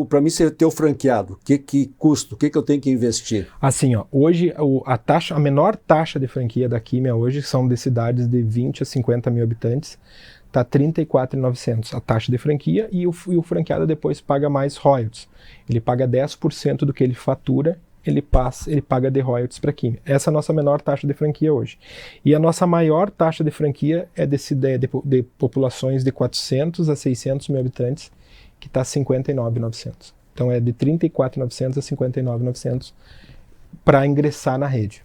para mim ser teu franqueado, que custo, o que eu tenho que investir? Assim, ó, hoje a menor taxa de franquia da Químia hoje são de cidades de 20 a 50 mil habitantes, está R$ 34.900 a taxa de franquia e o franqueado depois paga mais royalties. Ele paga 10% do que ele fatura, ele paga de royalties para a Químia. Essa é a nossa menor taxa de franquia hoje. E a nossa maior taxa de franquia é de populações de 400 a 600 mil habitantes, que está R$ 59.900. Então é de R$ 34.900 a R$ 59.900 para ingressar na rede.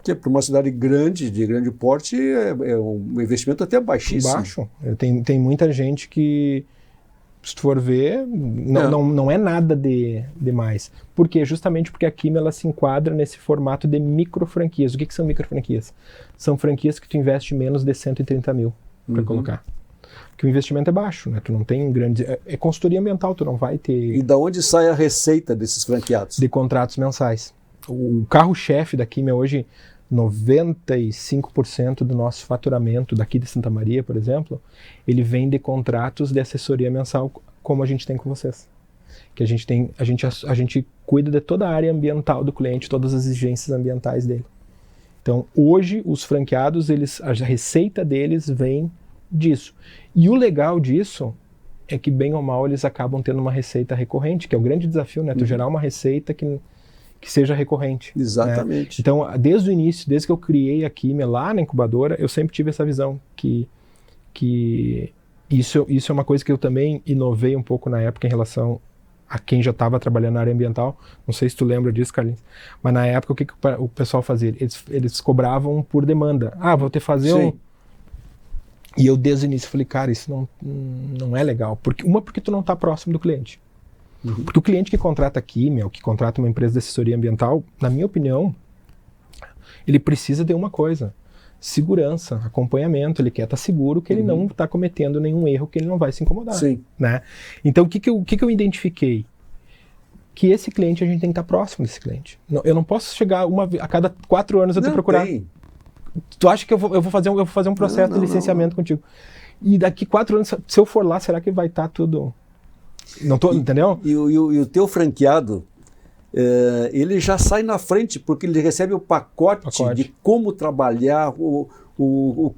Que para uma cidade grande, de grande porte, é um investimento até baixíssimo. Baixo. Tem muita gente que, se tu for ver, não é nada demais. Por quê? Justamente porque a Químia ela se enquadra nesse formato de microfranquias. O que são microfranquias? São franquias que tu investe menos de 130 mil para colocar. Porque o investimento é baixo, né? Tu não tem grande... É consultoria ambiental, tu não vai ter... E da onde sai a receita desses franqueados? De contratos mensais. O carro-chefe da Químia hoje, 95% do nosso faturamento daqui de Santa Maria, por exemplo, ele vem de contratos de assessoria mensal, como a gente tem com vocês. Que a gente cuida de toda a área ambiental do cliente, todas as exigências ambientais dele. Então, hoje, os franqueados, a receita deles vem disso. E o legal disso é que, bem ou mal, eles acabam tendo uma receita recorrente, que é o grande desafio, né? Tu gerar uma receita que seja recorrente. Exatamente. Né? Então, desde o início, desde que eu criei a Químia lá na incubadora, eu sempre tive essa visão que isso é uma coisa que eu também inovei um pouco na época em relação a quem já estava trabalhando na área ambiental. Não sei se tu lembra disso, Carlinhos. Mas na época, o que o pessoal fazia? Eles cobravam por demanda. Vou ter que fazer um... E eu, desde o início, falei, cara, isso não é legal. Porque tu não está próximo do cliente. Porque o cliente que contrata a Químia, ou que contrata uma empresa de assessoria ambiental, na minha opinião, ele precisa de uma coisa: segurança, acompanhamento. Ele quer estar seguro que ele não está cometendo nenhum erro, que ele não vai se incomodar. Sim. Né? Então, o que eu identifiquei? Que esse cliente, a gente tem que estar próximo desse cliente. Eu não posso chegar a cada 4 anos eu te procurar. Tu acha que eu vou fazer um processo de licenciamento contigo? E daqui 4 anos, se eu for lá, será que vai estar tudo... entendeu? E o teu franqueado, ele já sai na frente, porque ele recebe o pacote. De como trabalhar,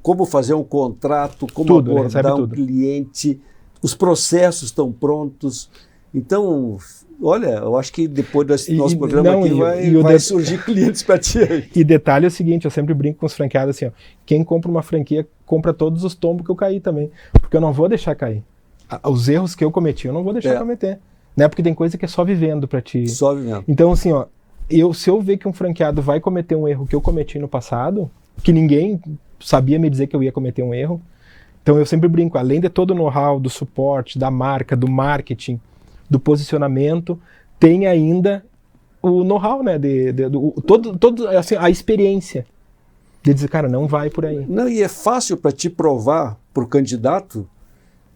como fazer um contrato, como abordar um cliente, os processos estão prontos. Então, olha, eu acho que depois desse nosso programa aqui vai surgir clientes para ti aí. E detalhe é o seguinte, eu sempre brinco com os franqueados assim, ó, quem compra uma franquia, compra todos os tombos que eu caí também, porque eu não vou deixar cair. Os erros que eu cometi, eu não vou deixar cometer. Né? Porque tem coisa que é só vivendo para ti. Só vivendo. Então, assim, ó, se eu ver que um franqueado vai cometer um erro que eu cometi no passado, que ninguém sabia me dizer que eu ia cometer um erro, Então eu sempre brinco, além de todo o know-how, do suporte, da marca, do marketing, do posicionamento, tem ainda o know-how, né, todo assim, a experiência de dizer, cara, não vai por aí. Não, e é fácil para te provar para o candidato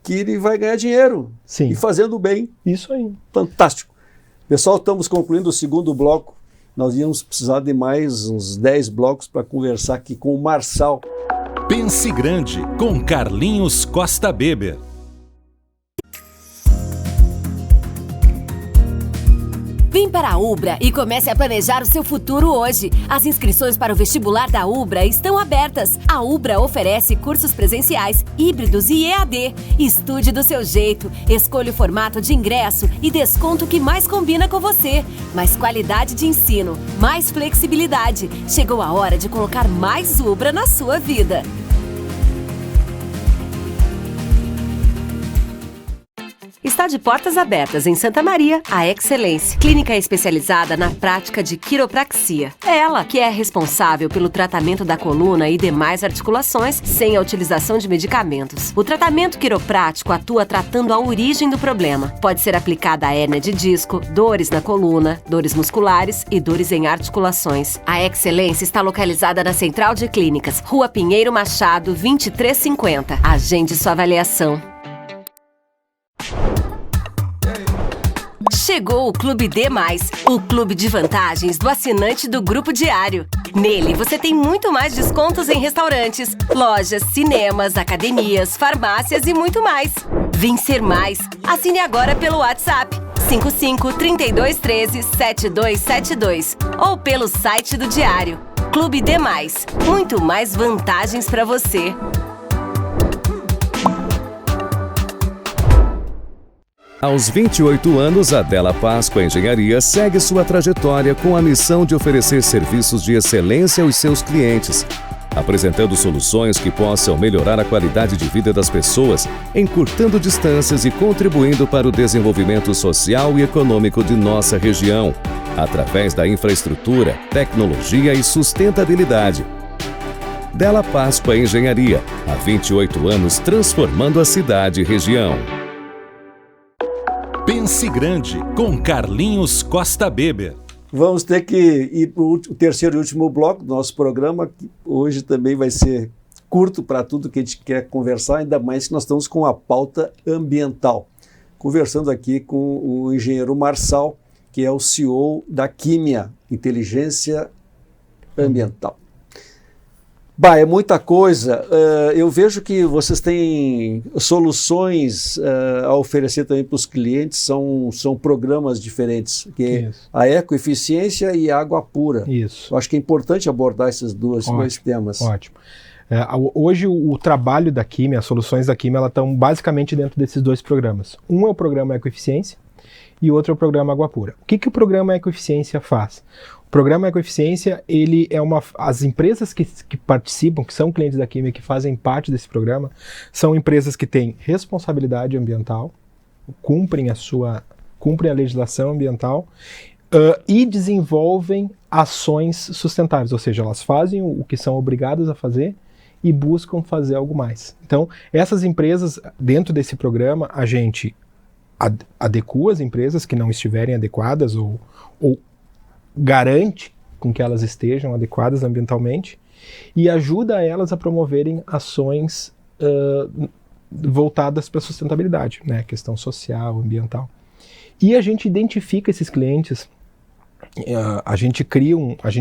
que ele vai ganhar dinheiro. Sim. E fazendo bem. Isso aí. Fantástico. Pessoal, estamos concluindo o segundo bloco. Nós íamos precisar de mais uns 10 blocos para conversar aqui com o Marçal. Pense Grande, com Carlinhos Costa Beber. Vem para a Ubra e comece a planejar o seu futuro hoje. As inscrições para o vestibular da Ubra estão abertas. A Ubra oferece cursos presenciais, híbridos e EAD. Estude do seu jeito, escolha o formato de ingresso e desconto que mais combina com você. Mais qualidade de ensino, mais flexibilidade. Chegou a hora de colocar mais Ubra na sua vida. Está de portas abertas em Santa Maria, a Excelência, clínica especializada na prática de quiropraxia. É ela que é responsável pelo tratamento da coluna e demais articulações sem a utilização de medicamentos. O tratamento quiroprático atua tratando a origem do problema. Pode ser aplicada a hérnia de disco, dores na coluna, dores musculares e dores em articulações. A Excelência está localizada na Central de Clínicas, Rua Pinheiro Machado, 2350. Agende sua avaliação. Chegou o Clube D+, o clube de vantagens do assinante do Grupo Diário. Nele, você tem muito mais descontos em restaurantes, lojas, cinemas, academias, farmácias e muito mais. Vem ser mais. Assine agora pelo WhatsApp 55-3213-7272 ou pelo site do Diário. Clube D+, muito mais vantagens para você. Aos 28 anos, a Della Páscoa Engenharia segue sua trajetória com a missão de oferecer serviços de excelência aos seus clientes, apresentando soluções que possam melhorar a qualidade de vida das pessoas, encurtando distâncias e contribuindo para o desenvolvimento social e econômico de nossa região, através da infraestrutura, tecnologia e sustentabilidade. Della Páscoa Engenharia, há 28 anos transformando a cidade e região. Pense Grande, com Carlinhos Costa Beber. Vamos ter que ir para o terceiro e último bloco do nosso programa, que hoje também vai ser curto para tudo que a gente quer conversar, ainda mais que nós estamos com a pauta ambiental. Conversando aqui com o engenheiro Marçal, que é o CEO da Quimia, Inteligência Ambiental. Bah, é muita coisa. Eu vejo que vocês têm soluções a oferecer também para os clientes, são programas diferentes, que é a ecoeficiência e a água pura. Isso. Eu acho que é importante abordar esses dois temas. Ótimo. Hoje o trabalho da Quimia, as soluções da Quimia, elas estão basicamente dentro desses dois programas. Um é o programa Ecoeficiência e o outro é o programa Água Pura. O que o programa Ecoeficiência faz? O programa Ecoeficiência, ele é as empresas que participam, que são clientes da Quimia, que fazem parte desse programa, são empresas que têm responsabilidade ambiental, cumprem a legislação ambiental e desenvolvem ações sustentáveis, ou seja, elas fazem o que são obrigadas a fazer e buscam fazer algo mais. Então, essas empresas, dentro desse programa, a gente adequa as empresas que não estiverem adequadas ou garante com que elas estejam adequadas ambientalmente e ajuda elas a promoverem ações voltadas para a sustentabilidade, né? Questão social, ambiental. E a gente identifica esses clientes, a gente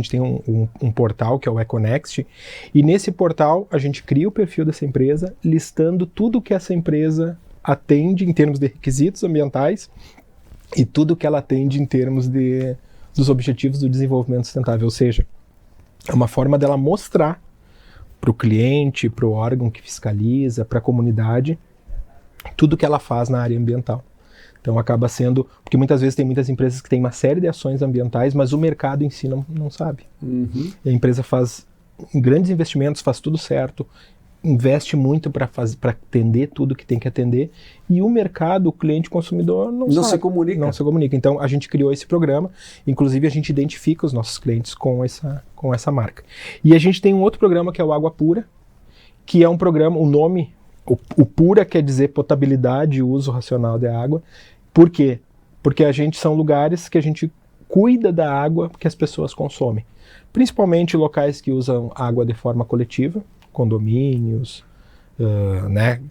tem um portal que é o Econext, e nesse portal a gente cria o perfil dessa empresa, listando tudo que essa empresa atende em termos de requisitos ambientais e tudo que ela atende em termos dos objetivos do desenvolvimento sustentável, ou seja, é uma forma dela mostrar para o cliente, para o órgão que fiscaliza, para a comunidade, tudo que ela faz na área ambiental. Então acaba sendo, porque muitas vezes tem muitas empresas que têm uma série de ações ambientais, mas o mercado em si não sabe. Uhum. E a empresa faz grandes investimentos, faz tudo certo, investe muito para atender tudo que tem que atender, e o mercado, o cliente consumidor não sabe, se comunica. Então a gente criou esse programa, inclusive a gente identifica os nossos clientes com essa marca. E a gente tem um outro programa que é o Água Pura, que é um programa, o nome O pura quer dizer potabilidade e uso racional da água. Por quê? Porque são lugares que a gente cuida da água que as pessoas consomem. Principalmente locais que usam água de forma coletiva, condomínios, né,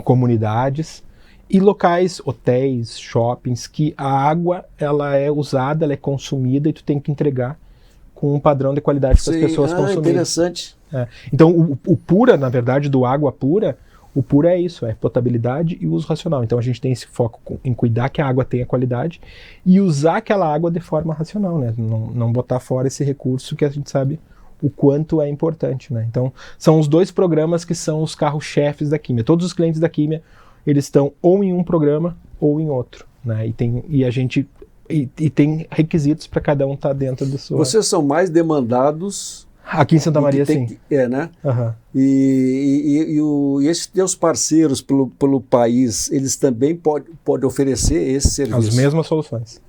comunidades, e locais, hotéis, shoppings, que a água ela é usada, ela é consumida e tu tem que entregar com um padrão de qualidade para as pessoas consumirem. Interessante. Então o pura, na verdade, do água pura, o pura é isso, é potabilidade e uso racional. Então a gente tem esse foco em cuidar que a água tenha qualidade e usar aquela água de forma racional, né? Não botar fora esse recurso que a gente sabe o quanto é importante, né? Então são os 2 programas que são os carros-chefes da Químia. Todos os clientes da Químia, eles estão ou em um programa ou em outro, né? E tem requisitos para cada um estar dentro do seu. Vocês são mais demandados. Aqui em Santa Maria, sim. Né? Uhum. E esses teus parceiros pelo país, eles também podem oferecer esse serviço? As mesmas soluções.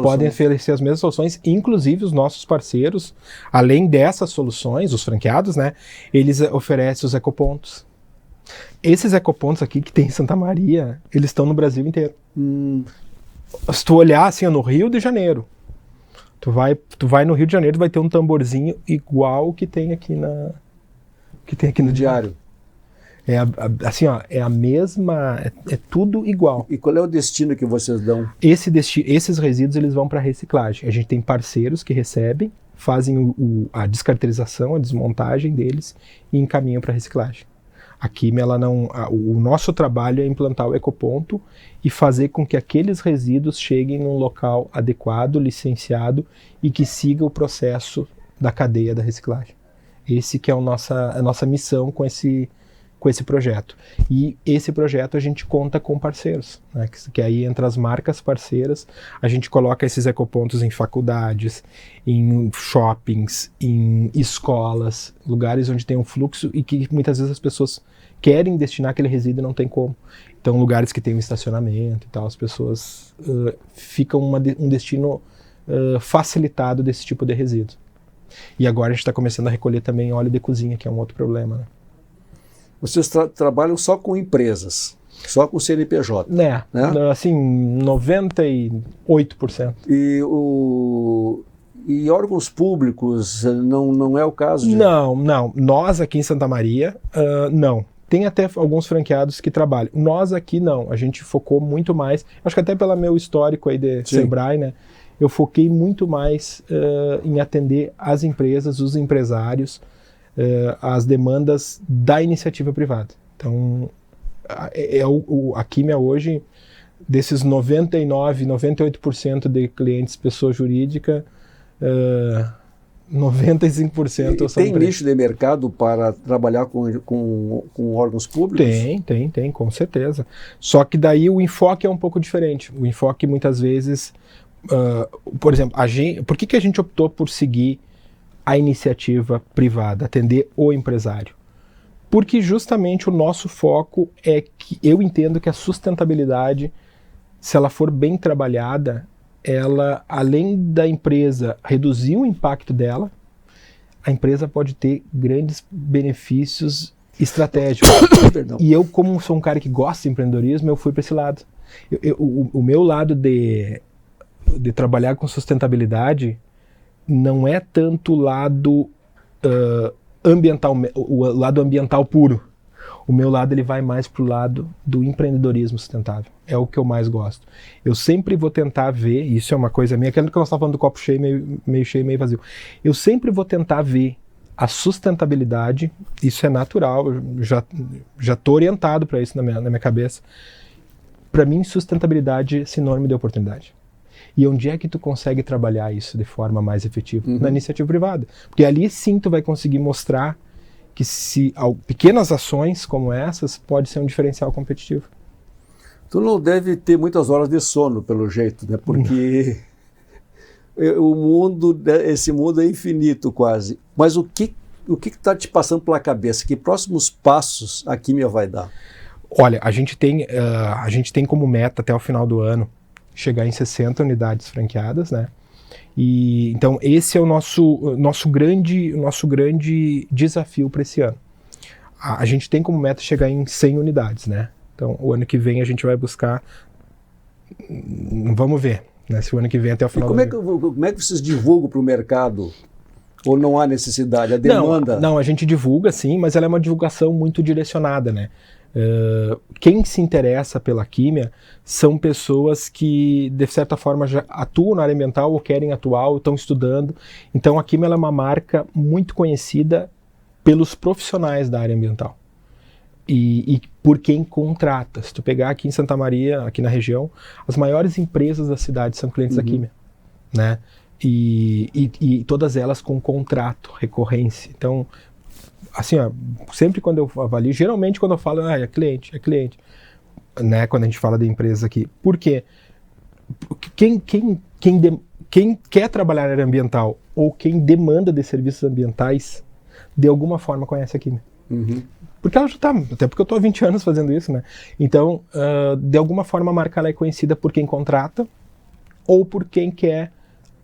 Podem oferecer as mesmas soluções, inclusive os nossos parceiros, além dessas soluções, os franqueados, né? Eles oferecem os ecopontos. Esses ecopontos aqui que tem em Santa Maria, eles estão no Brasil inteiro. Se tu olhar assim, no Rio de Janeiro, tu vai no Rio de Janeiro, vai ter um tamborzinho igual que tem aqui no diário. É a mesma, é tudo igual. E qual é o destino que vocês dão? Esses resíduos eles vão para reciclagem. A gente tem parceiros que recebem, fazem a descaracterização, a desmontagem deles e encaminham para reciclagem. A Químia, o nosso trabalho é implantar o ecoponto e fazer com que aqueles resíduos cheguem num local adequado, licenciado e que siga o processo da cadeia da reciclagem. Esse que é a nossa missão com esse projeto. E esse projeto a gente conta com parceiros, né? Que aí entre as marcas parceiras, a gente coloca esses ecopontos em faculdades, em shoppings, em escolas, lugares onde tem um fluxo e que muitas vezes as pessoas querem destinar aquele resíduo e não tem como. Então lugares que tem um estacionamento e tal, as pessoas ficam um destino facilitado desse tipo de resíduo. E agora a gente está começando a recolher também óleo de cozinha, que é um outro problema, né? Vocês trabalham só com empresas, só com CNPJ? Né? Assim, 98%. E órgãos públicos, não é o caso? Não. Nós aqui em Santa Maria, não. Tem até alguns franqueados que trabalham. Nós aqui não. A gente focou muito mais, acho que até pelo meu histórico aí de Sebrae, né? Eu foquei muito mais em atender as empresas, os empresários, as demandas da iniciativa privada. Então, a Químia hoje, desses 98% de clientes pessoa jurídica, 95% são tem nicho de mercado para trabalhar com órgãos públicos? Tem, com certeza. Só que daí o enfoque é um pouco diferente. O enfoque muitas vezes, por exemplo, por que a gente optou por seguir a iniciativa privada, atender o empresário? Porque justamente o nosso foco é que eu entendo que a sustentabilidade, se ela for bem trabalhada, ela, além da empresa reduzir o impacto dela, a empresa pode ter grandes benefícios estratégicos. E eu, como sou um cara que gosta de empreendedorismo, eu fui para esse lado. O meu lado de trabalhar com sustentabilidade não é tanto o lado ambiental puro. O meu lado ele vai mais para o lado do empreendedorismo sustentável. É o que eu mais gosto. Eu sempre vou tentar ver, isso é uma coisa minha, aquilo que nós estávamos falando do copo cheio, meio cheio, meio vazio. Eu sempre vou tentar ver a sustentabilidade, isso é natural, eu já estou orientado para isso na minha cabeça. Para mim, sustentabilidade é sinônimo de oportunidade. E onde é que tu consegue trabalhar isso de forma mais efetiva? Na iniciativa privada. Porque ali sim tu vai conseguir mostrar que pequenas ações como essas pode ser um diferencial competitivo. Tu não deve ter muitas horas de sono, pelo jeito, né? Porque esse mundo é infinito quase. Mas o que está te passando pela cabeça? Que próximos passos a Químia vai dar? Olha, a gente tem como meta até o final do ano chegar em 60 unidades franqueadas, né? E então esse é o nosso grande desafio para esse ano. a gente tem como meta chegar em 100 unidades, né? Então, o ano que vem a gente vai buscar, vamos ver, né? Se o ano que vem até o final como é que vocês divulgam para o mercado? Ou não há necessidade? A demanda... Não, a gente divulga sim, mas ela é uma divulgação muito direcionada, né? Quem se interessa pela Químia são pessoas que, de certa forma, já atuam na área ambiental ou querem atuar ou estão estudando. Então, a Químia ela é uma marca muito conhecida pelos profissionais da área ambiental. E por quem contrata. Se tu pegar aqui em Santa Maria, aqui na região, as maiores empresas da cidade são clientes da Químia, né? E todas elas com contrato, recorrência. Então, assim, ó, sempre quando eu avalio, geralmente quando eu falo, é cliente, né? Quando a gente fala de empresa aqui. Por quê? Quem quer trabalhar na área ambiental ou quem demanda de serviços ambientais, de alguma forma conhece a Químia. Porque ela já está, até porque eu estou há 20 anos fazendo isso, né? Então, de alguma forma a marca ela é conhecida por quem contrata ou por quem quer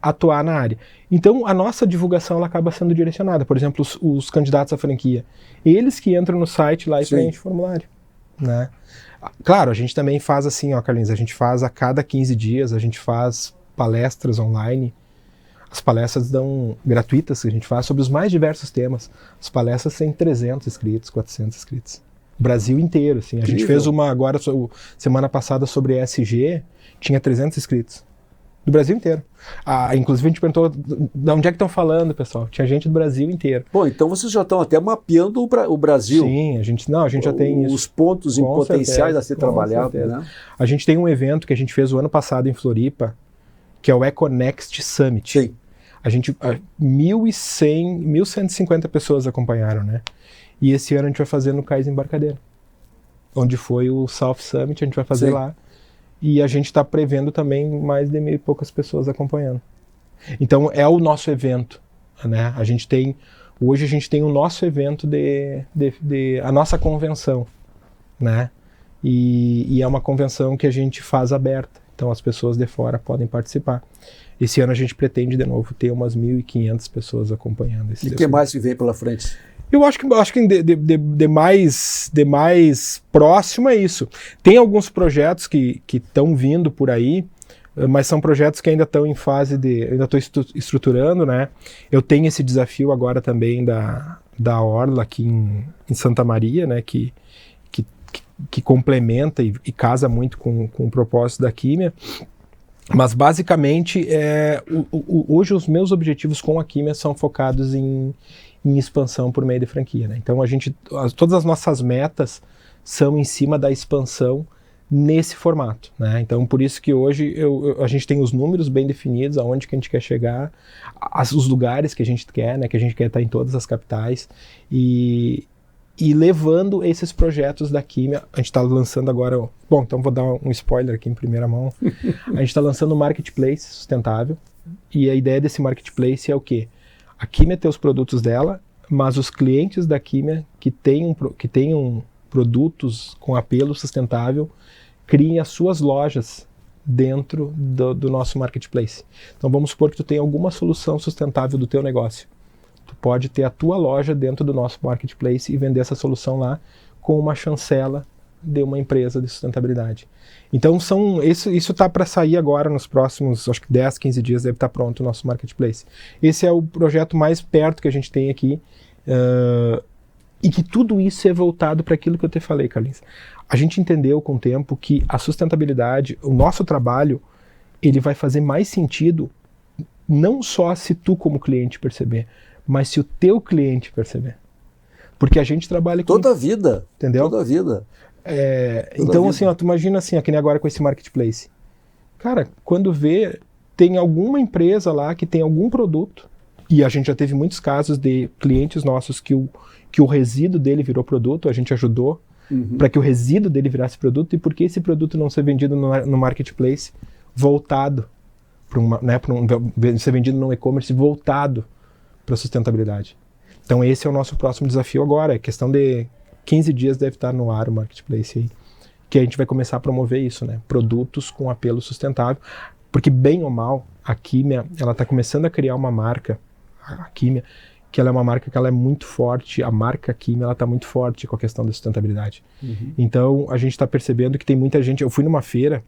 atuar na área. Então, a nossa divulgação ela acaba sendo direcionada. Por exemplo, os candidatos à franquia. Eles que entram no site lá e preenchem o formulário, né? Claro, a gente também faz assim, ó, Carlinhos, a gente faz a cada 15 dias, a gente faz palestras online. As palestras gratuitas que a gente faz sobre os mais diversos temas. As palestras têm 300 inscritos, 400 inscritos. Brasil inteiro, assim. A gente fez uma agora, semana passada, sobre ESG, tinha 300 inscritos. Do Brasil inteiro. Inclusive a gente perguntou de onde é que estão falando, pessoal. Tinha gente do Brasil inteiro. Bom, então vocês já estão até mapeando o Brasil. Sim, a gente já tem isso. Os pontos potenciais a ser trabalhado, né? A gente tem um evento que a gente fez o ano passado em Floripa, que é o EcoNext Summit. Sim. A gente, 1.150 pessoas acompanharam, né? E esse ano a gente vai fazer no Cais Embarcadero, onde foi o South Summit, a gente vai fazer lá. E a gente está prevendo também mais de 1.000 e poucas pessoas acompanhando. Então é o nosso evento, né? Hoje a gente tem o nosso evento a nossa convenção, né? E é uma convenção que a gente faz aberta, então as pessoas de fora podem participar. Esse ano a gente pretende, de novo, ter umas 1.500 pessoas acompanhando esse evento. E o que mais que vem pela frente? Eu acho que de mais próximo é isso. Tem alguns projetos que estão vindo por aí, mas são projetos que ainda estão em fase ainda estou estruturando, né? Eu tenho esse desafio agora também da Orla aqui em Santa Maria, né? Que complementa e casa muito com o propósito da Químia. Mas basicamente, hoje os meus objetivos com a Químia são focados em expansão por meio de franquia, né? Então todas as nossas metas são em cima da expansão nesse formato, né? Então por isso que hoje a gente tem os números bem definidos, aonde que a gente quer chegar, os lugares que a gente quer, né? Que a gente quer estar em todas as capitais e levando esses projetos da Químia. A gente está lançando agora, bom, então vou dar um spoiler aqui em primeira mão. A gente está lançando um marketplace sustentável e a ideia desse marketplace é o quê? A Químia tem os produtos dela, mas os clientes da Químia que tenham produtos com apelo sustentável criem as suas lojas dentro do nosso marketplace. Então vamos supor que tu tem alguma solução sustentável do teu negócio. Tu pode ter a tua loja dentro do nosso marketplace e vender essa solução lá com uma chancela de uma empresa de sustentabilidade. Então isso está para sair agora nos próximos, acho que 10, 15 dias deve estar pronto o nosso marketplace. Esse é o projeto mais perto que a gente tem aqui e que tudo isso é voltado para aquilo que eu te falei, Carlinhos. A gente entendeu com o tempo que a sustentabilidade, o nosso trabalho, ele vai fazer mais sentido não só se tu como cliente perceber, mas se o teu cliente perceber. Porque a gente trabalha com... Toda a vida. Entendeu? Toda a vida. Então, assim, ó, tu imagina assim, que nem agora com esse marketplace. Cara, quando vê, tem alguma empresa lá que tem algum produto, e a gente já teve muitos casos de clientes nossos que o resíduo dele virou produto, a gente ajudou para que o resíduo dele virasse produto, e por que esse produto não ser vendido no marketplace voltado ser vendido no e-commerce voltado para sustentabilidade. Então esse é o nosso próximo desafio agora, é questão de 15 dias deve estar no ar o marketplace aí, que a gente vai começar a promover isso, né? Produtos com apelo sustentável, porque bem ou mal, a Químia, ela está começando a criar uma marca, a Químia, que ela é uma marca que ela é muito forte, a marca Químia, ela está muito forte com a questão da sustentabilidade. Então, a gente está percebendo que tem muita gente... Eu fui numa feira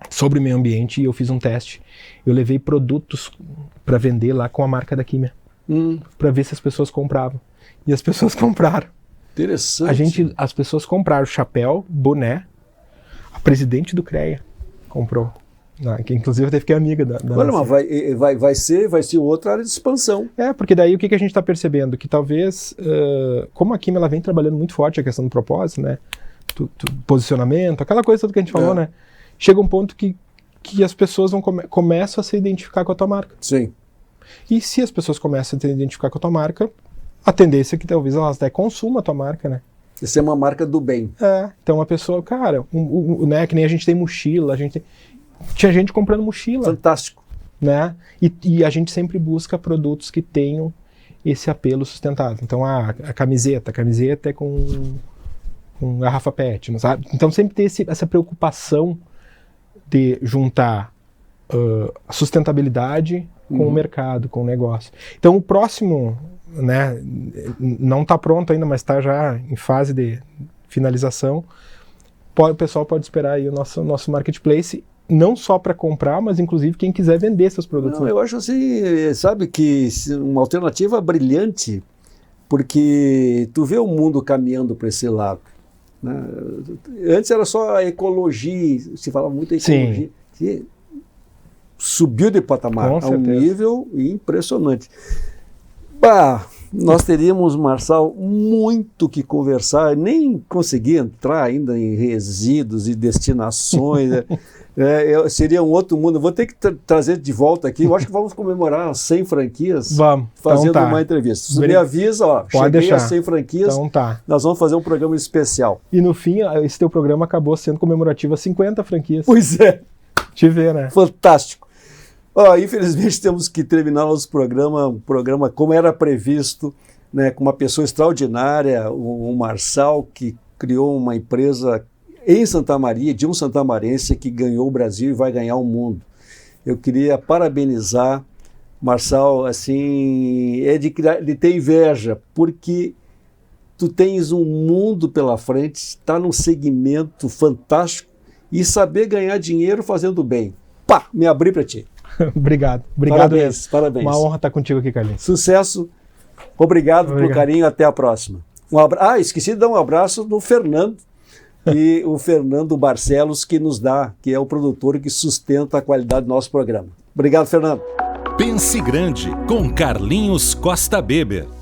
sobre meio ambiente e eu fiz um teste. Eu levei produtos para vender lá com a marca da Químia, para ver se as pessoas compravam. E as pessoas compraram. Interessante. As pessoas compraram chapéu, boné. A presidente do CREA comprou. Que inclusive teve que é amiga da Olha, mas vai ser outra área de expansão. Porque daí o que a gente está percebendo? Que talvez, como a Químia ela vem trabalhando muito forte a questão do propósito, né? Posicionamento, aquela coisa toda que a gente falou, né? Chega um ponto que as pessoas começam a se identificar com a tua marca. Sim. E se as pessoas começam a se identificar com a tua marca, a tendência é que talvez elas até consumam a tua marca, né? Isso é uma marca do bem. Então a pessoa, cara, né, que nem a gente tem mochila, tinha gente comprando mochila. Fantástico. Né? E a gente sempre busca produtos que tenham esse apelo sustentável. Então a camiseta é com garrafa PET, sabe? Então sempre ter essa preocupação de juntar a sustentabilidade com o mercado, com o negócio. Então o próximo, né, não está pronto ainda, mas está já em fase de finalização. O pessoal pode esperar aí o nosso marketplace, não só para comprar, mas inclusive quem quiser vender seus produtos. Não, eu acho assim, sabe, que uma alternativa brilhante, porque tu vê o mundo caminhando para esse lado. Né? Antes era só a ecologia, se falava muito em ecologia. Que subiu de patamar a um nível impressionante. Nós teríamos, Marçal, muito que conversar, nem consegui entrar ainda em resíduos e destinações. Seria um outro mundo. Vou ter que trazer de volta aqui. Eu acho que vamos comemorar 100 franquias fazendo uma entrevista. Se me avisa, cheguei a 100 franquias, então nós vamos fazer um programa especial. E no fim, esse teu programa acabou sendo comemorativo a 50 franquias. Pois é. Te ver, né? Fantástico. Infelizmente temos que terminar nosso programa, um programa como era previsto, né, com uma pessoa extraordinária, o Marçal, que criou uma empresa em Santa Maria, de um santamarense que ganhou o Brasil e vai ganhar o mundo. Eu queria parabenizar, Marçal, assim, de ter inveja, porque tu tens um mundo pela frente, está num segmento fantástico e saber ganhar dinheiro fazendo bem. Me abri para ti. Obrigado parabéns. Uma honra estar contigo aqui, Carlinhos. Sucesso, obrigado pelo carinho, até a próxima. Esqueci de dar um abraço no Fernando, e o Fernando Barcelos, que é o produtor que sustenta a qualidade do nosso programa. Obrigado, Fernando. Pense Grande, com Carlinhos Costa Beber.